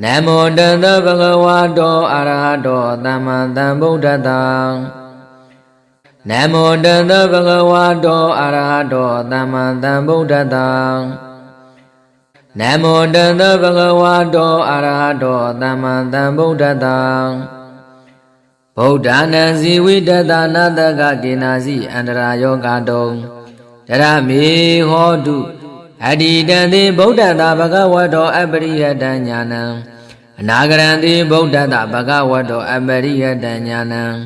Namo Tassa Bhagavato Arahato Samma Sambuddhassa Namo Tassa Bhagavato Arahato Samma Sambuddhassa Namo Tassa Bhagavato Arahato Samma Sambuddhassa Buddhana Sividatta Nataka Kinasi Andara Yogato Tarami Hodu Adidandi Buddhata Bhagavato Apariyata Jnanam Anagaranti Buddhata Bhagavato Apariyata Jnanam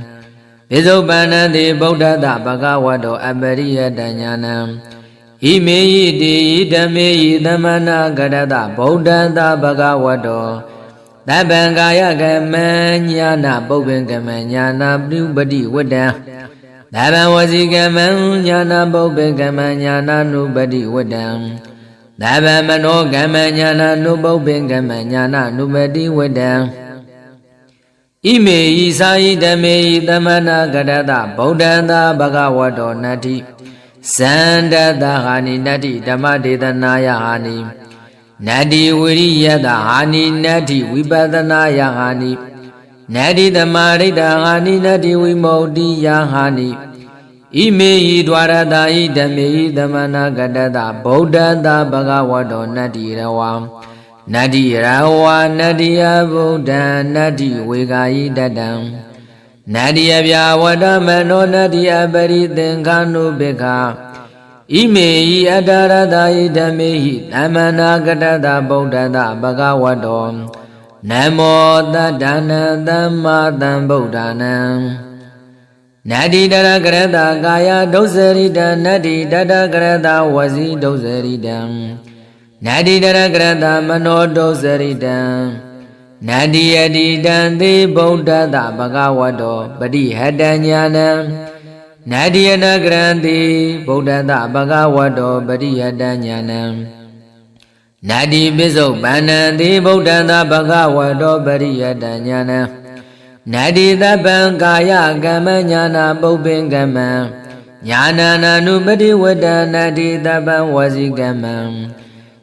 Visupananti Buddhata Bhagavato Apariyata Jnanam Imeyi Di Idhameyi Dhamana Gadata Buddhata Bhagavato Dabangaya Gama Jnana Bhubengama Jnana Prubadi Vada Dabawasi Gama Jnana Bhubengama Jnana Nubadi Vada Dabamano Gama Jnana Nubhubengama Jnana Nubadi Vada Imeyi Sayi Dhameyi Dhamana Gadata Buddhata Bhagavato Nati Sandata Hani Nati Dhammadethanaya Hani Nadi Viriyata Hani Nadi Vipadanaya Hani Nadi Dhammarita Hani Nadi Vimodhiya Hani Imeyi Dwarata Idhameyi Dhamana Gadata Buddhata Bhagavato Nadi Rawa Nadi Rawa Nadi Buddha Nadi Vigayi Dadam Nadi Avyavada Mano Nadi Aparithenganu Bhikha Imeyi Adarata Idhameyi Dhamana Gadata Buddhata Bhagavato Namo Taddhana Dhamma Buddhanam Nadi Dadagrata Kaya Dosarita Nadi Dadagrata Vasi Dosarita Nadi Dadagrata Mano Dosarita Nadi Adidanti Buddhata Bhagavato Padihata Jnanam Nadi Anagranti Buddhata Bhagavato Padihata Jnanam Nadi Visupananti Buddhata Bhagavato Padihata Jnanam Nadi Dabangaya Gama Jnana Bhubengama Jnana Nubadi Vada Nadi Dabawasi Gama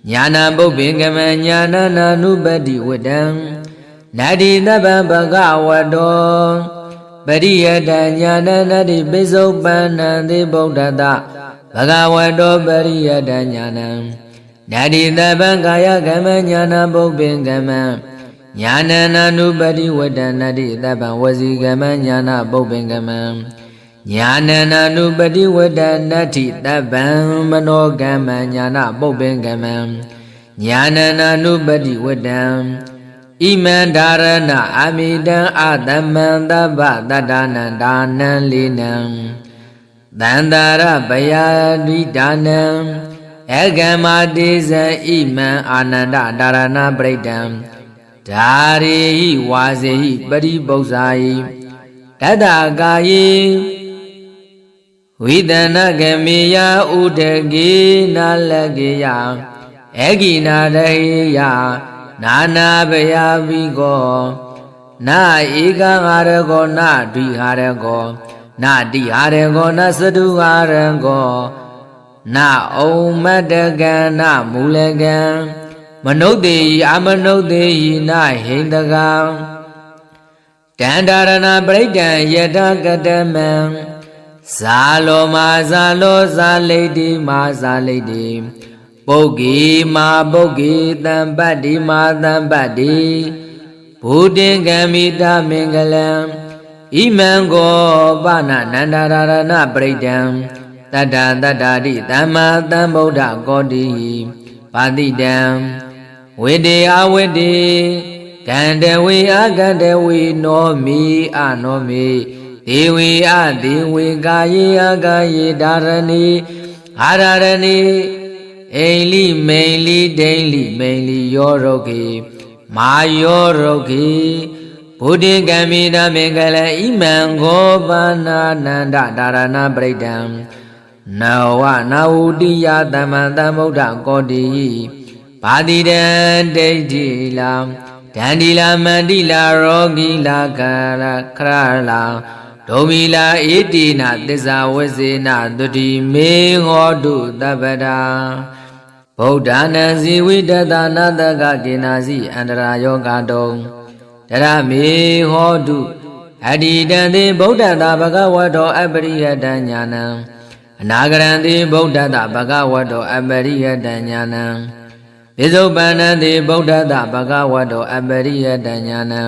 Jnana Bhubengama Jnana Nubadi Vada Nadi Daba Bhagavato Padihata Jnana Nadi Visupananti Buddhata Bhagavato Padihata Jnanam Nadi Dabangaya Gama Jnana Bhubengama Jnana Nubadi Vada Nadi Dabawasi Gama Jnana Bhubengama Jnana Nubadi Vada Nadi Dabamano Jnana Bhubengama Jnana Nubadi Vada Iman Dharana Amidan Adaman Dabba Dadana Danan Linam Dandara Bayadidanam Egamadisa Iman Ananda Dharana Braidam Dari Wazi Paribosai Tadagayi Vidana Gamiya Udagi Nalagiya Egina Dahiya Nana Baya Vigo Na Iga Harago Na Di Harago Na Di Harago Na Sadu Harago Na Om Madagan Na Mulagan Manodi Amanodi Na Hindagan Dandarana Braidan Yadagadaman Salo Mazalo Zaledi Mazaledi Bogi Ma Bogi Dambadi Ma Dambadi Budingamita Mingalam Imango Bana Nandarana Braidan Tada Dadadi Dhamma Dhammoda Godi Padidam Vidi Avidi Gandevi Agandevi No Mi Ano Mi Devi Adivi Gayi Agayi Dharani Hararani Aili Maili Daily Maili Yorogi Ma Yorogi Budingamita Mingala Imango Bana Nanda Dharana Braidam Nawa Naudiya Dhamma Muda Godi Padidan Deidila Dandila Mandila Rogila Krala Domila Idina Disa Wazina Dudi Me Hodu Dabada ဗုဒ္ဓနာဇီဝိတတနာတကကေနာစီအန္တရာယောဂတုံတရမေဟောတုအတ္တိတံတိဗုဒ္ဓတာဘဂဝတောအပရိယတဉာဏံအနာဂရံတိဗုဒ္ဓတာဘဂဝတောအပရိယတဉာဏံပိစုပန္နံတိဗုဒ္ဓတာဘဂဝတောအပရိယတဉာဏံ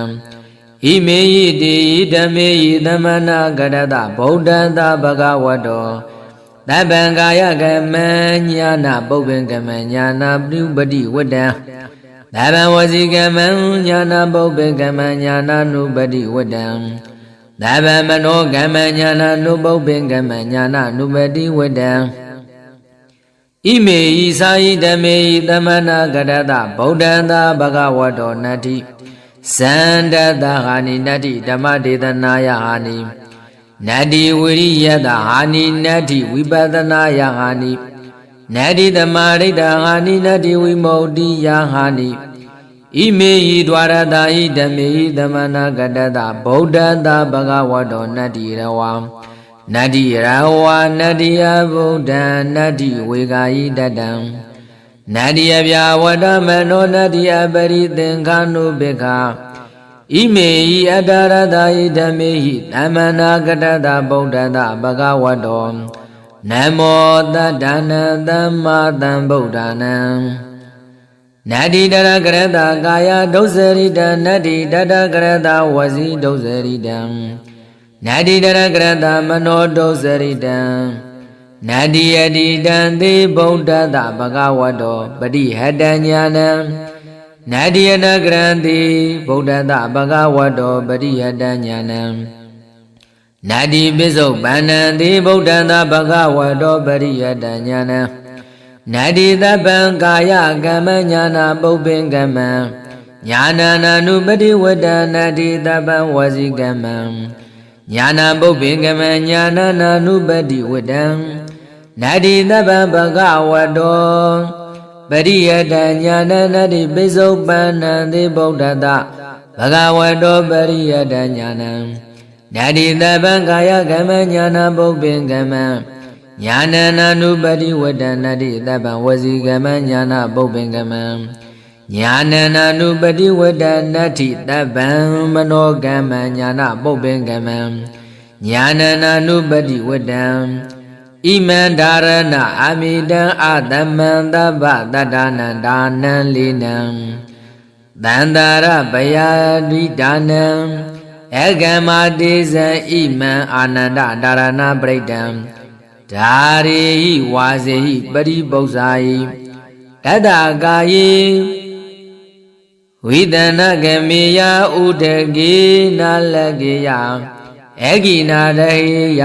ဣမေယိတိဓမ္မေယိသမနာကရတဗုဒ္ဓတာဘဂဝတောသဗ္ဗံကာယကမဉာဏပုပ္ပင်ကမဉာဏပြုပတိဝတ္တံသဗ္ဗံဝစီကမဉာဏပုပ္ပင်ကမဉာဏနုပတိဝတ္တံသဗ္ဗံမနောကမဉာဏနုပုပ္ပင်ကမဉာဏနုပတိဝတ္တံဣမေယိသာယိဓမ္မေယိသမနာကရတဗုဒ္ဓံသာဘဂဝတောနတ္တိသန္တတဟာနိနတ္တိဓမ္မဒေသနာယဟာနိနတ္တိဝိရိယတဟာနိနတ္တိဝိပဿနာယဟာနိနတ္တိသမာဓိတဟာနိနတ္တိဝိမု ക്തി ယဟာနိဣမေယိဒွါရတာဟိဓမ္မေဟိသမနာကတတဗုဒ္ဓတာဘဂဝတောနတ္တိရဝံနတ္တိရဝါနတ္တိယဗုဒ္ဓံနတ္တိဝေဂာယိတတံနတ္တိယဗျာဝတ္တမနောနတ္တိအပရိသင်္ခာနုပိက္ခာဣမေဟိအတ္တရတာဟိဓမ္မေဟိသမနာကတတဗုဒ္ဓတာဘဂဝတောနမောတတ္တနာသမ္မာသမ္ဗုဒ္ဓနာနတ္တိတရကရတကာယဒုစရိတံနတ္တိတတကရတဝစီဒုစရိတံနတ္တိတရကရတမနောဒုစရိတံနတ္တိယတိတံသေဗုဒ္ဓတာဘဂဝတောပတိဟတဉာဏံနတ္တိယနကရံတိဗုဒ္ဓတာဘဂဝတောပရိယတဉာဏံနတ္တိပိစုပန္နံတိဗုဒ္ဓတာဘဂဝတောပရိယတဉာဏံနတ္တိသဗ္ဗံကာယကမ္မဉာဏပုပ္ပင်ကမ္မဉာဏနာနုပတိဝတ္တနတ္တိသဗ္ဗံဝစီကမ္မဉာဏပုပ္ပင်ကမ္မဉာဏနာနုပတိဝတ္တနတ္တိသဗ္ဗံဘဂဝတောပရိယတဉာဏနတ္တိပိစုပန္နံတိဗုဒ္ဓတာဘဂဝတောပရိယတဉာဏံနတ္တိသဗ္ဗံကာယကမ္မဉာဏပုပ္ပင်ကမ္မဉာဏနာနုပတိဝတ္တနတ္တိသဗ္ဗံဝစီကမ္မဉာဏပုပ္ပင်ကမ္မဉာဏနာနုပတိဝတ္တနတ္တိသဗ္ဗံမနောကမ္မဉာဏပုပ္ပင်ကမ္မဉာဏနာနုပတိဝတ္တံဣမံဒါရဏအမိတံအသမံသဗ္ဗတတ္တနံဒါနံလိနံသန္တာရဗယာဒိဒါနံဧကမတိဇံဣမံအာနန္ဒဒါရဏပရိဒံဒါရေဟိဝါစေဟိပရိပု္ပ္ပာယိတတ္တကာယေဝိတနကမေယဥဒကေနာလကေယဧကိနာရေယ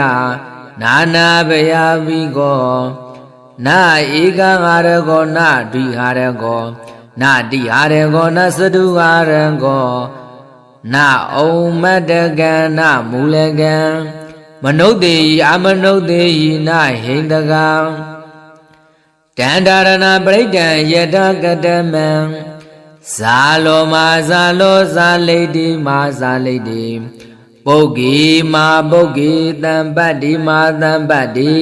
နာနာဘယဝိကောနာဧကငါရကောနာဒိဟာရကောနာတိဟာရကောနာသတုဟာရကောနာဩမတ္တကံနာမူလကံမနုဿေယအမနုဿေယနာဟိန္ဒကံတန္တာရဏပရိဒံယတကတမံဇာလောမာဇာလောဇာလိတိမာဇာလိတိပုဂ္ဂိမာပုဂ္ဂိတံပတ္တိမာတံပတ္တိ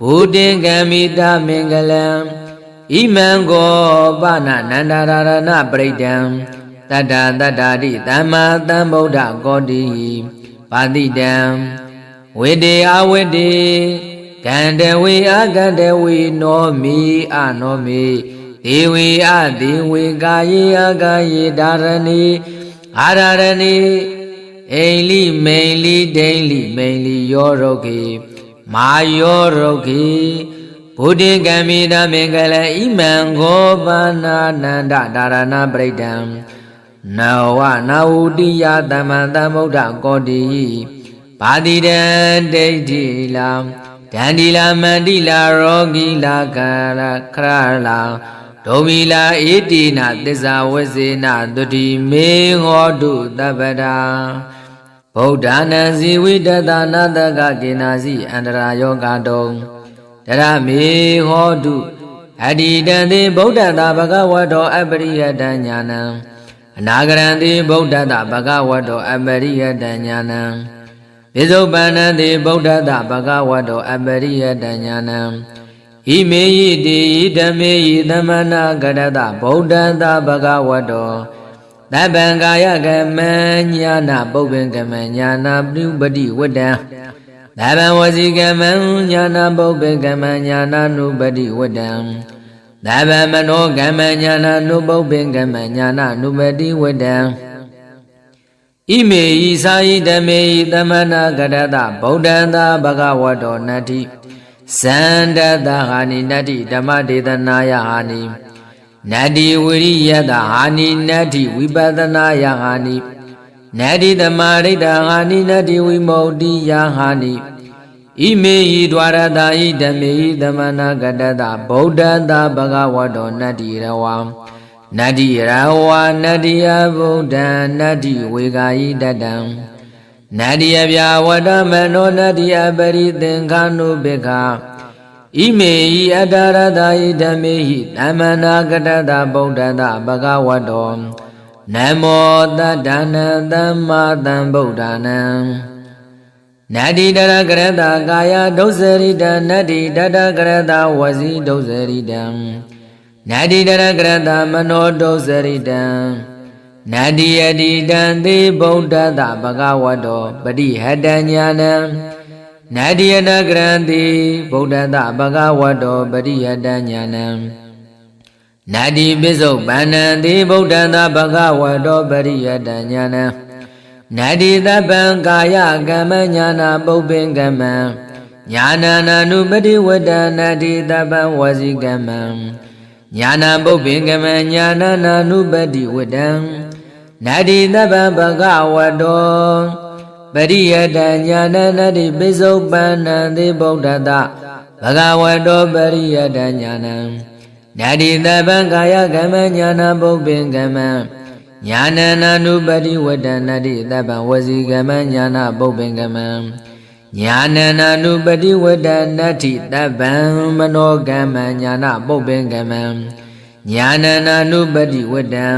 ဘုဒ္ဓင်္ဂမိတာမင်္ဂလံဣမံကောပနနန္ဒရဏပရိဒံတတ္တတတ္တာတိသမ္မာသမ္ဗုဒ္ဓကောတိပါတိတံဝိတေအဝိတေကန္တဝေအကန္တဝေနောမိအနောမိဒေဝေအဒေဝေကာယေအကာယေဒါရဏိအာရရဏိအိလိမိန်လိဒိန်လိမိန်လိယောရုတ်ခေမာယောရုတ်ခေဘုဒ္ဓကံမိတမင်္ဂလဣမံခောပါဏာနန္ဒဒါရဏပရိဒံနဝနာဝတိယသမ္မာသမ္ဗုဒ္ဓကောတိပါတိတံဒိဋ္ဌိလာဒန္တိလာမန္တိလာရောဂီလာကာရခရလာဒုမီလာဣတိနာသစ္စာဝစေနာတုတိမေဟောတုတပ္ပတာဗုဒ္ဓနာဇီဝိတတနာတကကေနာစီအန္တရာယောဂတုံတရမေဟောတုအတ္တိတံတိဗုဒ္ဓတာဘဂဝတောအပရိယတဉာဏံအနာဂရံတိဗုဒ္ဓတာဘဂဝတောအပရိယတဉာဏံပိစုပန္နံတိဗုဒ္ဓတာဘဂဝတောအပရိယတဉာဏံဣ မေယိတိဓမ္မေယိသမနာကရတဗုဒ္ဓတဘဂဝတောသဗ္ဗံကာယကမံညာနာပုပ္ပင်ကမံညာနာပြုပတိဝတ္တံသဗ္ဗံဝစီကမံညာနာပုပ္ပင်ကမံညာနာနုပတိဝတ္တံသဗ္ဗံမနောကမံညာနာနုပုပ္ပင်ကမံညာနာနုပတိဝတ္တံဣမေယိသာယိဓမ္မေယိသမနာကရတဗုဒ္ဓံသာဘဂဝတောနတ္တိသန္တတဟာနိနတ္တိဓမ္မဒေသနာယဟာနိနတ္တိဝိရိယတဟာနိနတ္တိဝိပဿနာယဟာနိနတ္တိသမာဓိတဟာနိနတ္တိဝိမု ക്തി ယဟာနိဣမေယိဒွါရတာယိဓမ္မေယိသမနာကတတဗုဒ္ဓတာဘဂဝတောနတ္တိရဝံနတ္တိရဝါနတ္တိယဗုဒ္ဓံနတ္တိဝေဂာယိတတံနတ္တိယဗျာဝတ္တမနောနတ္တိယပရိသင်္ခာနုပိက္ခာဣမေယိအတ္တရတာယိဓမ္မေယိသမနာကတတဗုဒ္ဓတာဘဂဝတောနမောတတ္တနံသမ္မာသမ္ဗုဒ္ဓနံနတ္တိတရကရတကာယဒုစရိတံနတ္တိတတကရတဝစီဒုစရိတံနတ္တိတရကရတမနောဒုစရိတံနတ္တိယတိတံသေဗုဒ္ဓတဘဂဝတောပရိဟတဉ္ညာဏံနတ္တိယတကရံတိဗုဒ္ဓတဘဂဝတောပရိဟတဉ္ညာဏံနတ္တိပိစုပန္နံသေဗုဒ္ဓတဘဂဝတောပရိဟတဉ္ညာဏံနတ္တိသဗ္ဗံကာယကမ္မညာနာပုပ္ပင်ကမ္မံညာနာနာနုပတိဝတ္တနတ္တိသဗ္ဗံဝစီကမ္မံညာနာပုပ္ပင်ကမံညာနာနာနုပတိဝတ္တံနတ္တိသဗ္ဗံဘဂဝတောပရိယတညာနာနတ္တိပိစုပန္နံသေဗုဒ္ဓတဘဂဝတောပရိယတညာနံနတ္တိသဗ္ဗံကာယကမ္မညာနာပုပ္ပင်ကမ္မံညာနနာနုပတိဝတ္တနတ္တိသဗ္ဗံဝစီကမံညာနာပုပ္ပင်ကမံညာနနာနုပတိဝတ္တနတ္တိသဗ္ဗံမနောကမ္မံညာနာပုပ္ပင်ကမံညာနနာနုပတိဝတ္တံ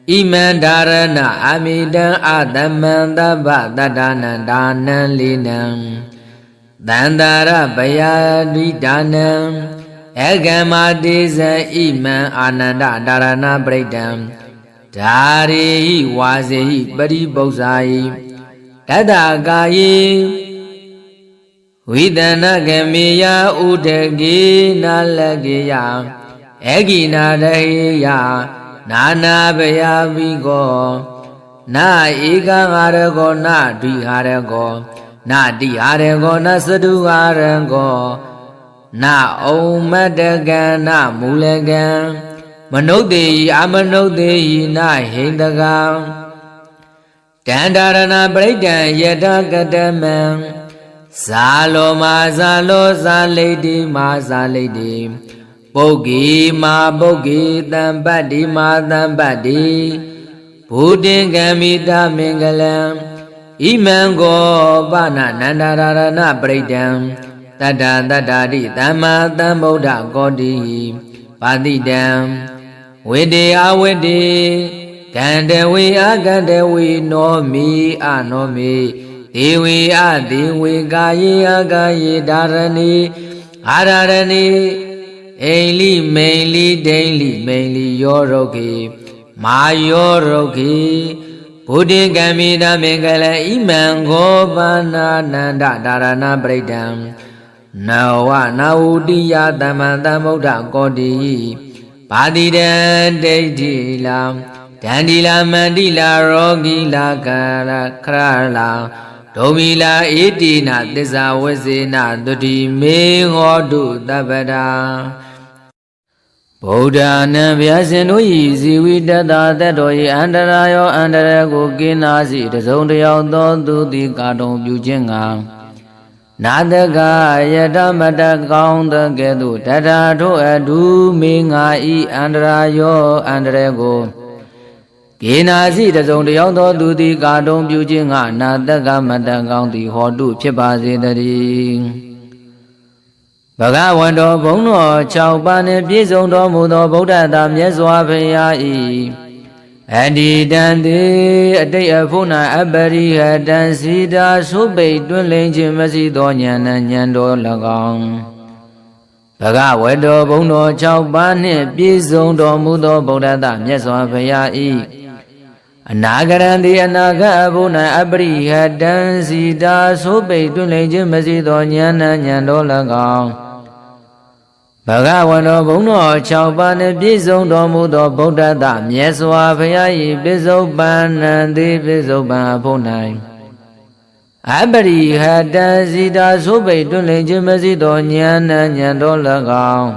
ဣမံဒါရဏအမိတံအသမံသဗ္ဗတတ္တနံဒါနံလိနံသန္တာရဗယဒိဒါနံဧကမတိဇံဣမံအာနန္ဒဒါရဏပရိတံဒါရေဟိဝါစေဟိပရိပု္ပ္ပာယိတတ္တကာယေဝိတနကမေယဥဒကေနာလကေယဧကိနာရေယနာနာဘယဝိကောနာဧကငါရကောနာဒိဟာရကောနာတိဟာရကောနာသတုဟာရကောနာဩမတ္တကံနာမူလကံမနုဿေယအမနုဿေယနာဟိန္တကံတန္တာရဏပရိဒံယတကတမံဇာလောမာဇာလောဇာလိတိမာဇာလိတိပုဂ္ဂိမာပုဂ္ဂိတံပတ္တိမာတံပတ္တိဘုဒ္ဓင်္ဂမိတာမင်္ဂလံဣမံကောပနနန္ဒရာရဏပရိဒံတတ္တတတ္တာတိသမ္မာသမ္ဗုဒ္ဓကောတိပါတိတံဝိတေအဝိတေကန္တဝေအကန္တဝေနောမိအနောမိဒေဝေအဒေဝေကာယေအကာယေဒါရဏိအာရရဏိအိလိမိန်လိဒိန်လိမိန်လိယောရုတ်ခေမာယောရုတ်ခေဘုဒ္ဓကံမိတမင်္ဂလဣမံခောပါဏာနန္ဒဒါရဏပရိဒံနဝနာဝတိယသမ္မာသမ္ဗုဒ္ဓကောတိပါတိတံဒိဋ္ဌိလာဒန္တိလာမန္တိလာရောဂီလာကာရခရလာဒုံမီလာဧတိနာသစ္စာဝစေနာတုတိမေဟောတုတပ္ပတာဗုဒ္ဓနံဗျာရှင်တို့ဤဇီဝိတတသက်တော်ဤအန္တရာယောအန္တရာကိုကင်းနာစီတစုံတယောက်သောသူသည်ကာတုံပြုခြင်းငါနာတကယတမတကောင်းတကဲ့သို့တထာထိုအတူမေငါဤအန္တရာယောအန္တရာကိုကေနာစီတစုံတယောက်သောသူသည်ကာတုံပြုခြင်းငါနာတကမတကောင်းသည်ဟောတုဖြစ်ပါစေတည်းဘဂဝန္တောဘုံတော်6ပါးနှင့်ပြည့်စုံတော်မူသောဗုဒ္ဓသာမြတ်စွာဘုရား၏အဒီတံတိအတိတ်အဖို့၌အပရိဟတံစီတာသုပိတ်တွင်လင်းခြင်းမရှိသောဉာဏ်တော်၎င်း ဘဂဝတောဘုံတော်6ပါးနှင့်ပြည့်စုံတော်မူသောဗုဒ္ဓတမြတ်စွာဘုရား၏အနာဂရံတိအနာဂတ်ဘု၌အပရိဟတံစီတာဆိုးပိတ်တွင်လိမ့်ခြင်းမရှိသောဉာဏ်ဉာဏ်တော်၎င်းဘဂဝတောဘုံတော်6ပါးနှင့်ပြည့်စုံတော်မူသောဗုဒ္ဓတမြတ်စွာဘုရား၏ပိစုပ္ပန္နံတိပိစုပ္ပန်ဘု၌အပရိဟတံစီတာဆိုးပိတ်တွင်လိမ့်ခြင်းမရှိသောဉာဏ်ဉာဏ်တော်၎င်း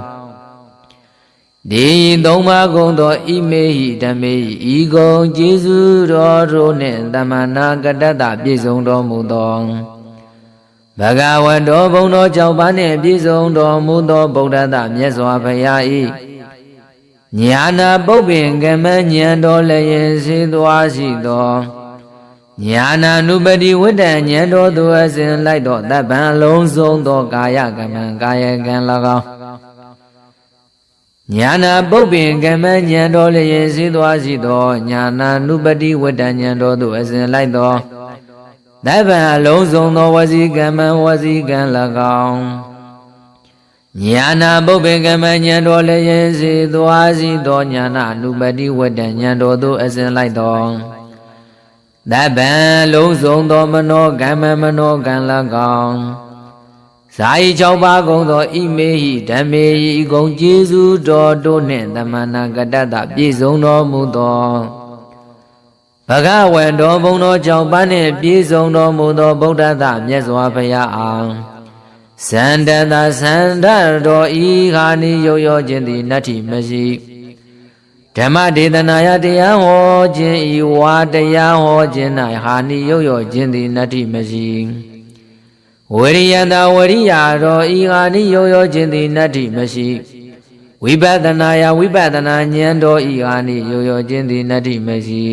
ဒီသုံးပါးကုန်သောဣမေဟိဓမ္မေဟိဤကုံကျေးဇူးတော်တို့နှင့်တမနာကတ္တပြည့်စုံတော်မူသောဘဂဝတောဘုံတော်6ပါးနှင့်ပြည့်စုံတော်မူသောဗုဒ္ဓတမြတ်စွာဘုရား၏ဉာဏပုပ္ပင်ကမဉာဏ်တော်လည်းစေသွားရှိသောဉာဏ ानु ပတိဝတ္တဉာဏ်တော်သူအစဉ်လိုက်သောတပ္ပံလုံးစုံသောကာယကမံကာယကံ၎င်းဉာဏပုပ္ပင်ကမဉာဏ်တော်လည်းစေသွားရှိသောဉာဏ ानु ပတိဝတ္တဉာဏ်တော်သူအစဉ်လိုက်သောတပ္ပံလုံးစုံသောဝစီကမံဝစီကံ၎င်းဉာဏပုပ္ပင်ကမဉာဏ်တော်လည်းစေသွားရှိသောဉာဏ ानु ပတိဝတ္တဉာဏ်တော်သူအစဉ်လိုက်သောတပ္ပံလုံးစုံသောမနောကမ္မမနောကံ၎င်းဇာယီ6ပါးကုန်သောဣမေဟိဓမ္မေဟိဂုံကျေးဇူးတော်တို့နှင့်သမဏကတ္တပြည့်စုံတော်မူသောဘဂဝေတောဘုံတော်6ပါးနှင့်ပြည့်စုံတော်မူသောဗုဒ္ဓတမြတ်စွာဘုရားအောင်စန္ဒတသန္ဒတော်ဤခာနိရောရောခြင်းသည်နတ္ထိမရှိဓမ္မဒေသနာယတရားဟောခြင်းဤဝါတရားဟောခြင်း၌ဟာနိရောရောခြင်းသည်နတ္ထိမရှိဝရိယတဝရိယတော်ဤဟာနိရောရောခြင်းသည်နတ္ထိမရှိဝိပဿနာယဝိပဿနာဉာဏ်တော်ဤဟာနိရောရောခြင်းသည်နတ္ထိမရှိ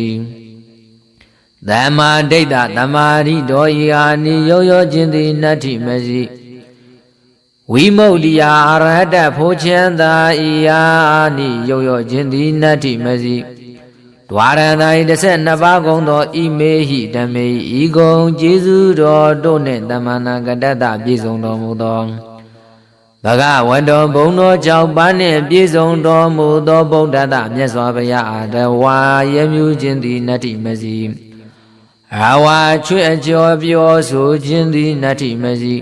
သမ္မာဒိဋ္ဌသမာဓိတော်ဤဟာနိရောရောခြင်းသည်နတ္ထိမရှိဝိမု ക്തി ယအရဟတဖို့ချမ်းသာဤဟာနိရောရောခြင်းသည်နတ္ထိမရှိဒွါရဏိ12ပါးကုန်သောဣမေဟိဓမ္မေဤကုံကျေးဇူးတော်တို့နှင့်တမနာကတ္တပြည့်စုံတော်မူသောဘဂဝတောဘုံတော်6ပါးနှင့်ပြည့်စုံတော်မူသောဗုဒ္ဓတမြတ်စွာဘုရားအာတဝါရမြူခြင်းသည်နတ္ထိမရှိအဝါချွေအကျော်ပြောဆိုခြင်းသည်နတ္ထိမရှိ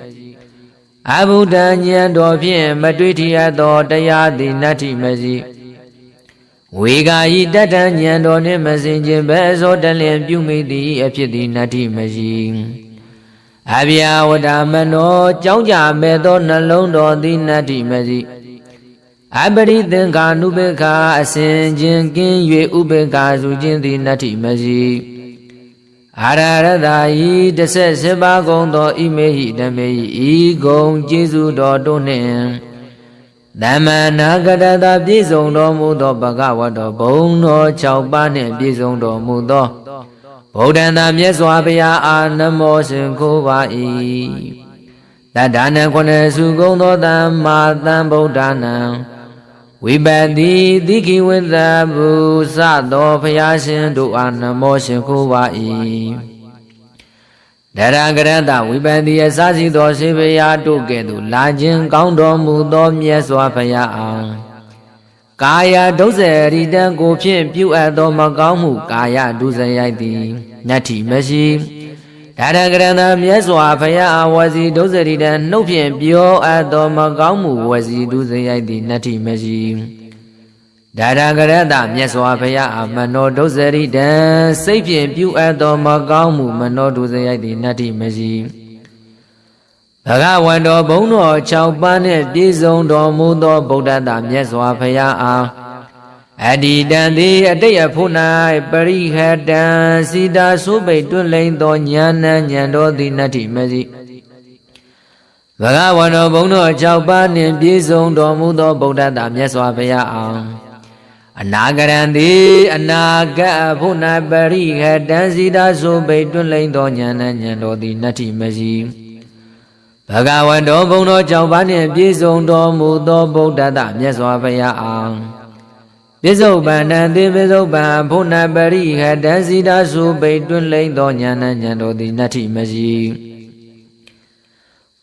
အဘုဒ္ဓဉာဏ်တော်ဖြင့်မတွေ့ထရသောတရားသည်နတ္ထိမရှိဝေဂာယိတတ္တဉာဏ်တော်နှင့်မစင်ခြင်းဘဲသောတလင်ပြုမိသည်အဖြစ်သည်နတ္ထိမရှိအဗျာဝတ္တမနောကြောင်းကြမဲ့သောနှလုံးတော်သည်နတ္ထိမရှိအပရိသင်္ခာနုပေက္ခအစဉ်ချင်းကင်း၍ဥပေက္ခစုခြင်းသည်နတ္ထိမရှိအာရရတယီ17ပါးကုန်သောဣမေဟိဓမ္မေဟိဤဂုံကျေးဇူးတော်တို့နှင့်သမနာကတ္တပြည့်စုံတော်မူသောဘဂဝတောဘုံတော်6ပါးနှင့်ပြည့်စုံတော်မူသောဗုဒ္ဓံသာမြတ်စွာဘုရားအာနမောစင်ခိုးပါ၏တတ္တနံ9စုကုန်သောသမ္မာသမ္ဗုဒ္ဓနာဝိပတိတိခိဝိသဗုသသောဘုရားရှင်တို့အာနမောစင်ခိုးပါ၏ဒရဂရတဝိပန္တိအစရှိသောစေဘယတို့ကဲ့သို့လာခြင်းကောင်းတော်မူသောမြတ်စွာဘုရားအောင်ကာယဒုစရိတံကိုဖြင့်ပြုအပ်သောမကောင်းမှုကာယဒုစရိုက်သည်နတ္ထိမရှိဒရဂရတမြတ်စွာဘုရားဝစီဒုစရိတံနှုတ်ဖြင့်ပြောအပ်သောမကောင်းမှုဝစီဒုစရိုက်သည်နတ္ထိမရှိဒါရဂရတမြတ်စွာဘုရားမနောဒုစရိတံစိတ်ဖြင့်ပြုအပ်သောမကောင်းမှုမနောဒုစရိုက်သည်နတ္ထိမရှိဘဂဝန္တောဘုံတော်6ပါးနှင့်ပြည့်စုံတော်မူသောဗုဒ္ဓတမြတ်စွာဘုရားအားအတ္တိတံသည်အတိတ်အဖို့၌ပရိဟတံစီတာဆိုးပိတ်တွင်လိမ့်သောဉာဏ်ဉာဏ်တော်သည်နတ္ထိမရှိဘဂဝန္တောဘုံတော်6ပါးနှင့်ပြည့်စုံတော်မူသောဗုဒ္ဓတမြတ်စွာဘုရားအားအနာဂရံသည်အနာဂတ်အဖို့၌ပရိဟတံစီတာဆိုးပိတ်တွင်လိမ့်သောဉာဏ်ဉာဏ်တော်သည်နတ္ထိမရှိဘဂဝန္တောဘုံတော်6ပါးနှင့်ပြည့်စုံတော်မူသောဗုဒ္ဓတမြတ်စွာဘုရားအားပိစုပန္နံတိပိစုပန်ဘုဏပရိဟတံစီတာစုပိတ်တွင်လိမ့်သောဉာဏ်ဉာဏ်တော်သည်နတ္ထိမရှိ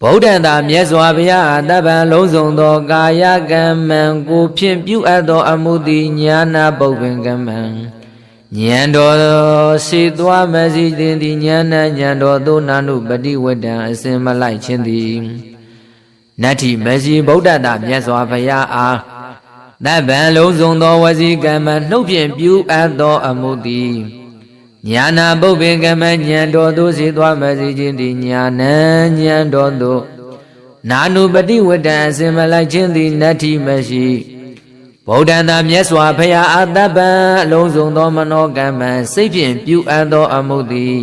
ဗုဒ္ဓံသာမြတ်စွာဘုရားတပ္ပံလုံးစုံသောကာယကမ္မံကိုဖြင့်ပြုအပ်သောအမှုသည်ညာနာပုပ္ပင်ကမ္မံဉာဏ်တော်စေသွားမစီတင်သည်ဉာဏဉာဏ်တော်သို့နာနုပတိဝတ္တံအစဉ်မလိုက်ခြင်းသည်နတ္ထိမစီဗုဒ္ဓတာမြတ်စွာဘုရားအားတပ္ပံလုံးစုံသောဝစီကမ္မနှုတ်ဖြင့်ပြုအပ်သောအမှုသည်ညာနာပုပ္ပင်ကမ္မဉာဏ်တော်သို့စေသွားမစီခြင်းသည်ညာဏဉာဏ်တော်သို့နာနုပတိဝတ္တံအစဉ်မလိုက်ခြင်းသည်နတ္ထိမရှိဗုဒ္ဓံသာမြတ်စွာဘုရားအတ္တပံအလုံးစုံသောမနောကမ္မစိတ်ဖြင့်ပြုအပ်သောအမှုသည်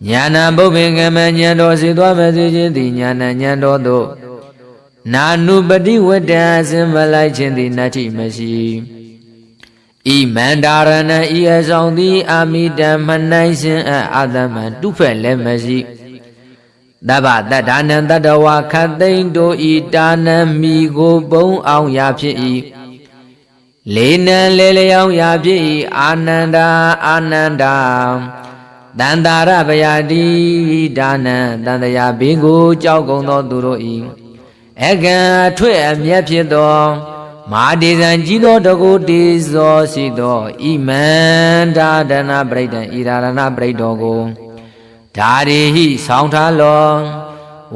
ညာနာပုပ္ပင်ကမ္မဉာဏ်တော်စေသွားမစီခြင်းသည်ညာဏဉာဏ်တော်သို့နာနုပတိဝတ္တံအစဉ်မလိုက်ခြင်းသည်နတ္ထိမရှိဤမန္တာရဏံဤအဆောင်သည်အာမိတံမနိုင်စဉ်အာသမံတုဖက်လည်းမရှိတဗ္ဗတတ္ထာနံတတဝါခတ်သိမ့်တို့ဤတာနံမိကိုပုံအောင်ရာဖြစ်၏လေးနံလေလျောင်းရာဖြစ်၏အာနန္ဒာအာနန္ဒာတန္တာရဗယာတိဒါနံတန္တရာဘင်းကိုကြောက်ကုန်သောသူတို့၏အကံအထွတ်အမြတ်ဖြစ်သောမဟာဒေဇံကြီးသောတကုတေဇောရှိသောဣမန္တာဒနာပရိဒံဣရာရဏပရိတောကိုဓာရိဟိဆောင်းထားလော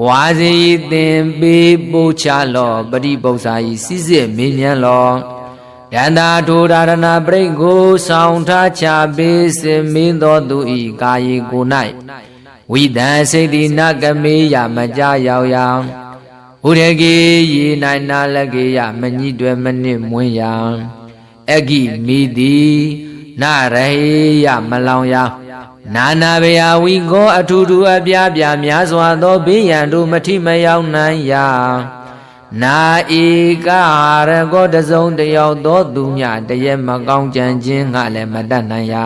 ဝါစီသင်ပေးပို့ချလောပရိပု္ပ္ပာဤစစ်စစ်မေးမြန်းလောဒန္တာထိုဓာရဏပရိကိုဆောင်းထားချပေးစင်မင်းသောသူဤကာယေကို၌ဝိတံစိတ်တိနကမေယမကြရောက်ရာဥရကေယေနိုင်နာလကေယမညိတွယ်မနစ်မွင်းရာအဂိမိတိနရဟေယမလောင်ရာနာနာဘေယဝိကောအထုထုအပြားပြားများစွာသောဘေးရန်တို့မထိမရောက်နိုင်ရာနာဧကရကောတစုံတယောက်သောသူမြတရက်မကောင်းကြံခြင်းငါလည်းမတတ်နိုင်ရာ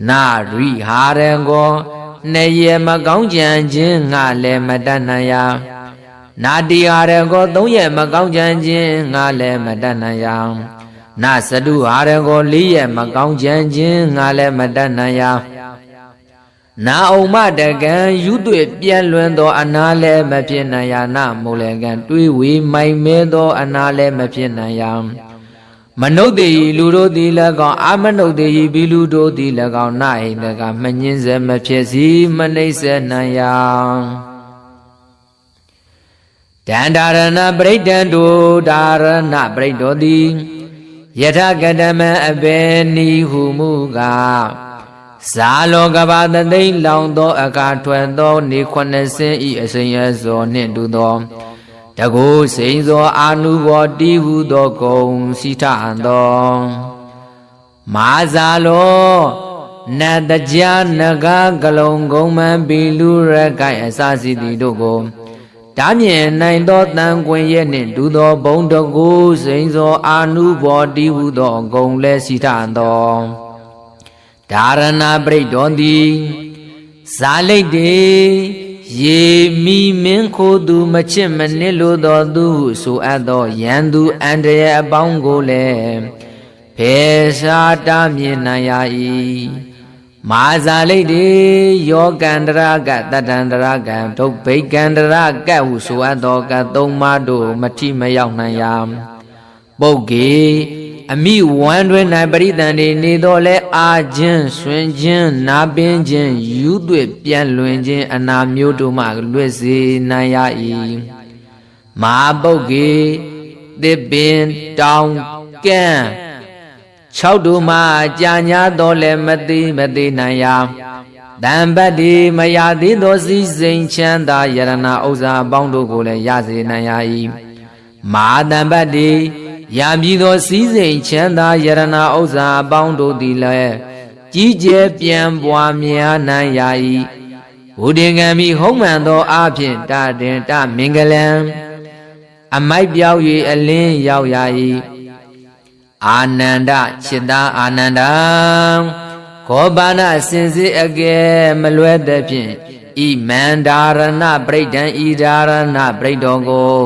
နာရိဟာရကောနှစ်ရက်မကောင်းကြံခြင်းငါလည်းမတတ်နိုင်ရာနာတိဟာရကောသုံးရက်မကောင်းကြံခြင်းငါလည်းမတတ်နိုင်ရာနာစတုဟာရကောလေးရက်မကောင်းကြံခြင်းငါလည်းမတတ်နိုင်ရာနာအုံမတကံယူသွေပြန့်လွင်သောအနာလည်းမဖြစ်နိုင်ရာနာမူလကံတွေးဝေမိုင်မဲသောအနာလည်းမဖြစ်နိုင်ရာမနုဿေဤလူတို့သည်၎င်းအာမနုဿေဤဘီလူတို့သည်၎င်းနာဟိတကမငင်းစေမဖြစ်စီမနှိမ့်စေနိုင်ရာတန္တာရဏပရိဒံတို့ဒါရဏပရိတောသည်ယထကတမံအဘေနိဟုမူကားဇာလောကဘာတသိမ့်လောင်သောအခါထွက်သောနေ80ဤအစဉ်ရသောနှင့်တူသောတကုစိန်သောအာနုဘောတိဟုသောဂုံစီထအံသောမာဇာလောနတ်တကြနဂကလုံဂုံမံဘီလူရကိုင်အစစီတီတို့ကိုတားမြင်နိုင်သောတန်ခွင်ရဲ့နှင့်တူသောဘုံတကုစိန်သောအာနုဘောတိဟုသောဂုံလဲစီထအံသောဓာရဏပရိတောသည်ဇာလိတ်တေရေမိမင်းခိုသူမချစ်မနစ်လိုသောသူဟုဆိုအပ်သောယံသူအန္တရာယ်အပေါင်းကိုလည်းဖေရှားတားမြင်နိုင်ရ၏မာဇာလိတ်တေယောကန္တရကတတ္တန္တရကံဒုဗိကန္တရကဟုဆိုအပ်သောကသုံးပါးတို့မထိမရောက်နိုင်ရာပုဂ္ဂေအမိဝမ်းတွင်၌ပရိသန်နေတော်လဲအာခြင်းဆွင်ခြင်းနာပင်ခြင်းယူသွေပြန့်လွင်ခြင်းအနာမျိုးတို့မှလွတ်စေနိုင်ရ၏မဟာပုဂ္ဂေသစ်ပင်တောင်ကန်း6တို့မှကြာညာတော်လဲမသိနိုင်ရာတံပတ္တိမရသေးသောစည်းစိမ်ချမ်းသာယရဏဥစ္စာအပေါင်းတို့ကိုလည်းရစေနိုင်ရ၏မဟာတံပတ္တိရမည်သောစည်းစိမ်ချမ်းသာယရဏဥစ္စာအပေါင်းတို့သည်လည်းကြီးကျယ်ပြန့်ပွားများနိုင်ရ၏ဘုဒ္ဓင်္ဂံမိဟုံးမှန်သောအဖြစ်တတင်တမင်္ဂလံအမိုက်ပြောက်၍အလင်းရောက်ရ၏အာနန္ဒจิตာအာနန္ဒံခောဘာနာစင်စစ်အကဲမလွဲသဖြင့်ဤမန္တာရဏပရိဒံဤဒါရဏပရိတောကို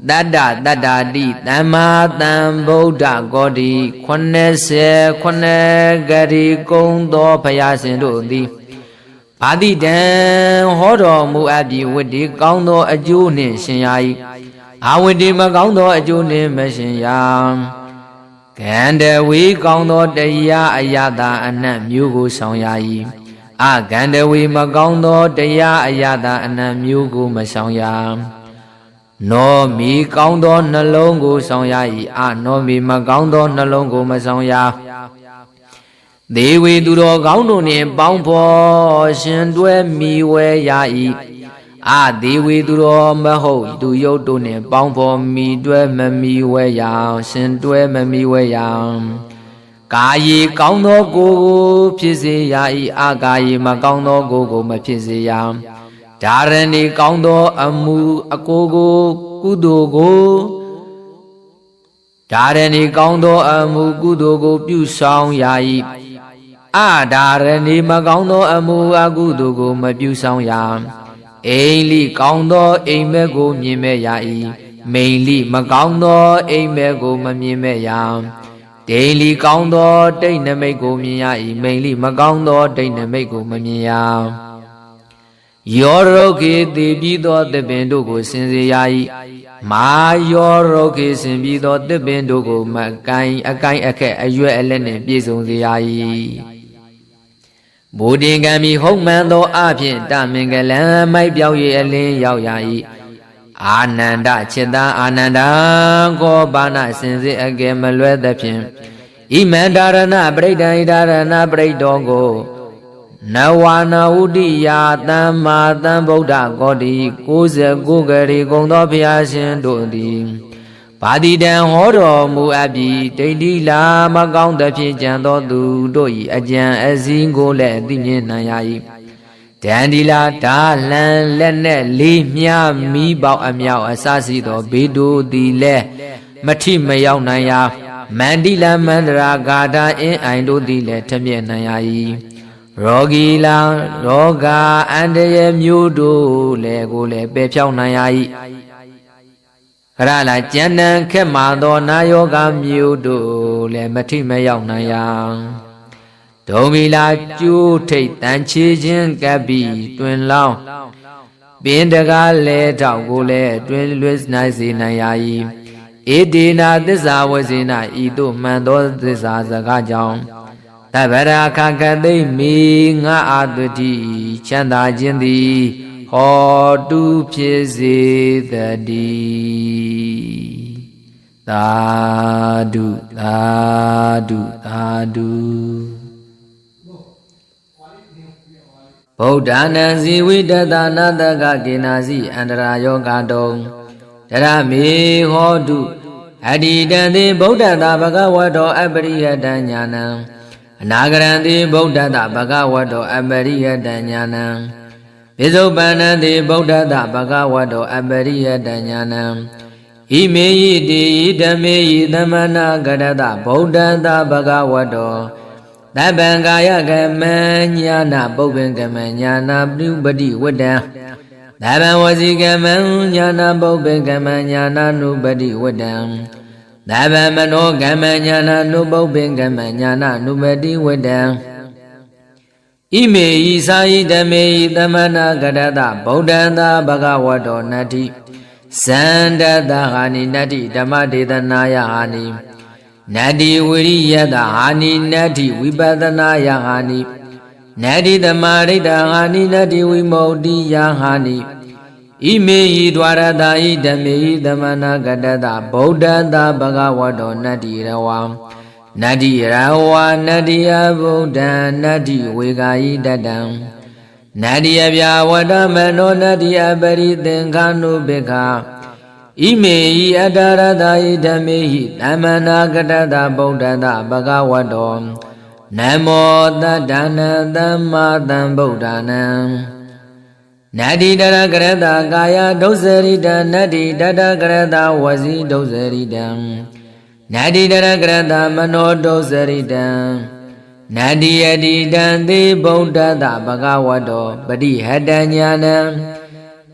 တတ္တတတ္တာတိသမ္မာသမ္ဗုဒ္ဓဂောတိ89ဂရီကုံသောဘုရားရှင်တို့သည် ဘာတိတံဟောတော်မူအပ်ပြီးဝတ္တိကောင်းသောအကျိုးနှင့်ရှင်ရာ၏အာဝတ္တိမကောင်းသောအကျိုးနှင့်မရှင်ရာကန္တဝေကောင်းသောတရားအယတာအနတ်မျိုးကိုဆောင်ရာ၏အကန္တဝေမကောင်းသောတရားအယတာအနတ်မျိုးကိုမဆောင်ရာနောမီကောင်းသောနှလုံးကိုဆောင်ရ၏နောမီမကောင်းသောနှလုံးကိုမဆောင်ရဒေဝီသူတော်ကောင်းတို့နှင့်ပေါင်းဖော်ရှင်တွဲမိဝဲရ၏ဒေဝီသူတော်မဟုတ်သူယုတ်တို့နှင့်ပေါင်းဖော်မိတွဲမမိဝဲရရှင်တွဲမမိဝဲရကာယေကောင်းသောကိုယ်ကိုဖြစ်စေရ၏ကာယေမကောင်းသောကိုယ်ကိုမဖြစ်စေရဒါရဏီကောင်းသောအမှုအကိုကိုကုသိုလ်ကိုဒါရဏီကောင်းသောအမှုကုသိုလ်ကိုပြုဆောင်ရ၏ဒါရဏီမကောင်းသောအမှုအကုသိုလ်ကိုမပြုဆောင်ရအိမ်လိကောင်းသောအိမ်မက်ကိုမြင်မဲ့ရ၏မိန်လိမကောင်းသောအိမ်မက်ကိုမမြင်မဲ့ရဒိန်လိကောင်းသောတိတ်နမိတ်ကိုမြင်ရ၏မိန်လိမကောင်းသောတိတ်နမိတ်ကိုမမြင်ရယောရုခေတိပြီးသောသစ်ပင်တို့ကိုစင်စေရ၏မာယောရုခေစင်ပြီးသောသစ်ပင်တို့ကိုမကိုင်းအကိုင်းအခက်အရွက်အလက်နှင့်ပြည့်စုံစေရ၏ဘုဒ္ဓင်ကံမီဟုတ်မှန်သောအဖြင့်တမင်္ဂလံမိုက်ပြောက်၍အလင်းရောက်ရ၏အာနန္ဒจิตတံအာနန္ဒံကောပါဏစင်စစ်အကယ်မလွဲသဖြင့်ဣမန္တာရဏပရိဒံဣဒါရဏပရိတောကိုနဝနာဥတိယသမ္မာသမ္ဗုဒ္ဓကောတိ69ဂရီကုံသောဘုရားရှင်တို့သည်ဘာတိတံဟောတော်မူအပ်ပြီးဒိဋ္ဌိလာမကောင်းသဖြင့်ကြံသောသူတို့၏အကြံအစည်းကိုလည်းသိမြင်နိုင်ရ၏ဒန္ဒီလာဒါလံလက်နဲ့လေးမြမီးပေါက်အမြောက်အစရှိသောဘေးတို့သည်လည်းမထိမရောက်နိုင်ရမန္တိလမန္တရာဂါထာအင်းအိုင်တို့သည်လည်းထမြက်နိုင်ရ၏ရောဂီလာရောဂါအန္တရာယ်မျိုးတို့လည်းကိုလည်းပယ်ဖြောင်းနိုင်ရ၏ခရလာကျန်တန်ခက်မာသောနာယောဂမျိုးတို့လည်းမထိမရောက်နိုင်ရဒုံမီလာကျိုးထိတ်တန်ချေခြင်းကပ်ပြီးတွင်လောင်းပင်တကားလဲတောက်ကိုလည်းတွင်လွတ်နိုင်စေနိုင်ရ၏ဧဒေနာသစ္စာဝစေနာဤသို့မှန်သောသစ္စာစကားကြောင့်တဗရာခကသိမိငါအာတုတိချမ်းသာခြင်းသည်ဟောတုဖြစ်စေတည်းသာဓုသာဓုသာဓုဗုဒ္ဓနံဇီဝိတတနာတကကေနာစီအန္တရာယောဂတုံတရမေဟောတုအတ္တိတံတိဗုဒ္ဓတာဘဂဝတောအပရိယတညာနံအနာဂရံတိဗုဒ္ဓတာဘဂဝတောအပရိယတညာနံပိစုပန္နတိဗုဒ္ဓတာဘဂဝတောအပရိယတညာနံဣမေယိတိဓမ္မေယိသမနာဂရတဗုဒ္ဓတာဘဂဝတောသဗ္ဗံကာယကမဉာဏပုပ္ပင်ကမဉာဏပြုပတိဝတ္တံသဗ္ဗံဝစီကမဉာဏပုပ္ပင်ကမဉာဏနုပတိဝတ္တံသဗ္ဗံမနောကမဉာဏနုပုပ္ပင်ကမဉာဏနုပတိဝတ္တံဣမေဤသာယိဓမ္မေဤသမနာကရတဗုဒ္ဓံသာဘဂဝတောနတ္တိဇန္တတဟာနိနတ္တိဓမ္မဒေသနာယဟာနိနတ္တိဝိရိယတဟာနိနတ္တိဝိပဿနာယဟာနိနတ္တိသမာဓိတဟာနိနတ္တိဝိမု ക്തി ယဟာနိဣမေဟိဒွါရတာဟိဓမ္မေဟိသမနာကတတဗုဒ္ဓံသာဘဂဝတောနတ္တိရဝံနတ္တိရဝါနတ္တိယဗုဒ္ဓံနတ္တိဝေဂာယိတတံနတ္တိယဗျာဝတ္တမနောနတ္တိယပရိသင်္ခာနုဘေခာဣမေဟိအတ္တရတာဟိဓမ္မေဟိသမနာကတတဗုဒ္ဓံသာဘဂဝတောနမောတတ္တနာသမ္မာသမ္ဗုဒ္ဓနာနတ္တိတရကရတကာယဒုစရိတံနတ္တိတတကရတဝစီဒုစရိတံနတ္တိတရကရတမနောဒုစရိတံနတ္တိယတိတံသေဗုဒ္ဓတဘဂဝတောပတိဟတညာနံ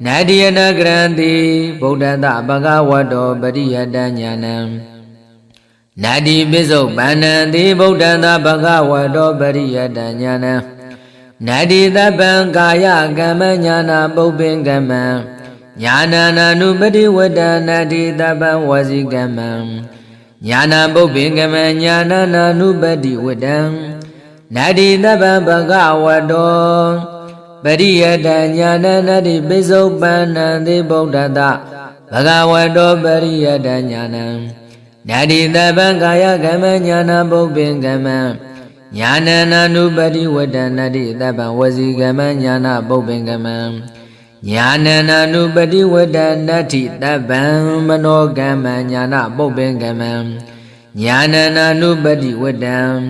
နတ္တိယနကရံတိဗုဒ္ဓတဘဂဝတောပတိဟတညာနံနတ္တိပိစုပန္နံတိဗုဒ္ဓံသာဘဂဝတောပရိယတညာနံ Nadi tapan kaya kama nyana bopin kama Nyana nanubadi wada nadi tapan wasi kama Nyana bopin kama nyana nanubadi wada Nadi tapan bhagavado Pariyata nyana nadi bisopanandi bodhata Bhagavado pariyata nyana Nadi tapan kaya kama nyana bopin kama Nyana nanubadi wada nadi tapan wasi kama nyana bopin kama Nyana nanubadi wada nadi tapan manogama nyana bopin kama Nyana nanubadi wada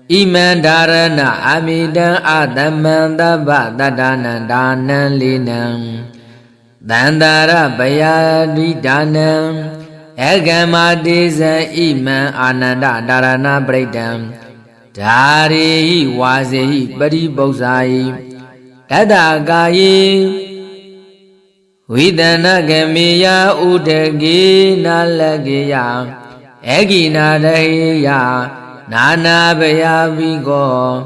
Iman dharana amidan adaman dabba tadanan danan linam Dandara bayadi danam Egamadisa iman ananda dharana bridam Dari wasi paribosai Tadagayi Vidana gamiya udagi nalagiya Egina dahiya Nana baya vigo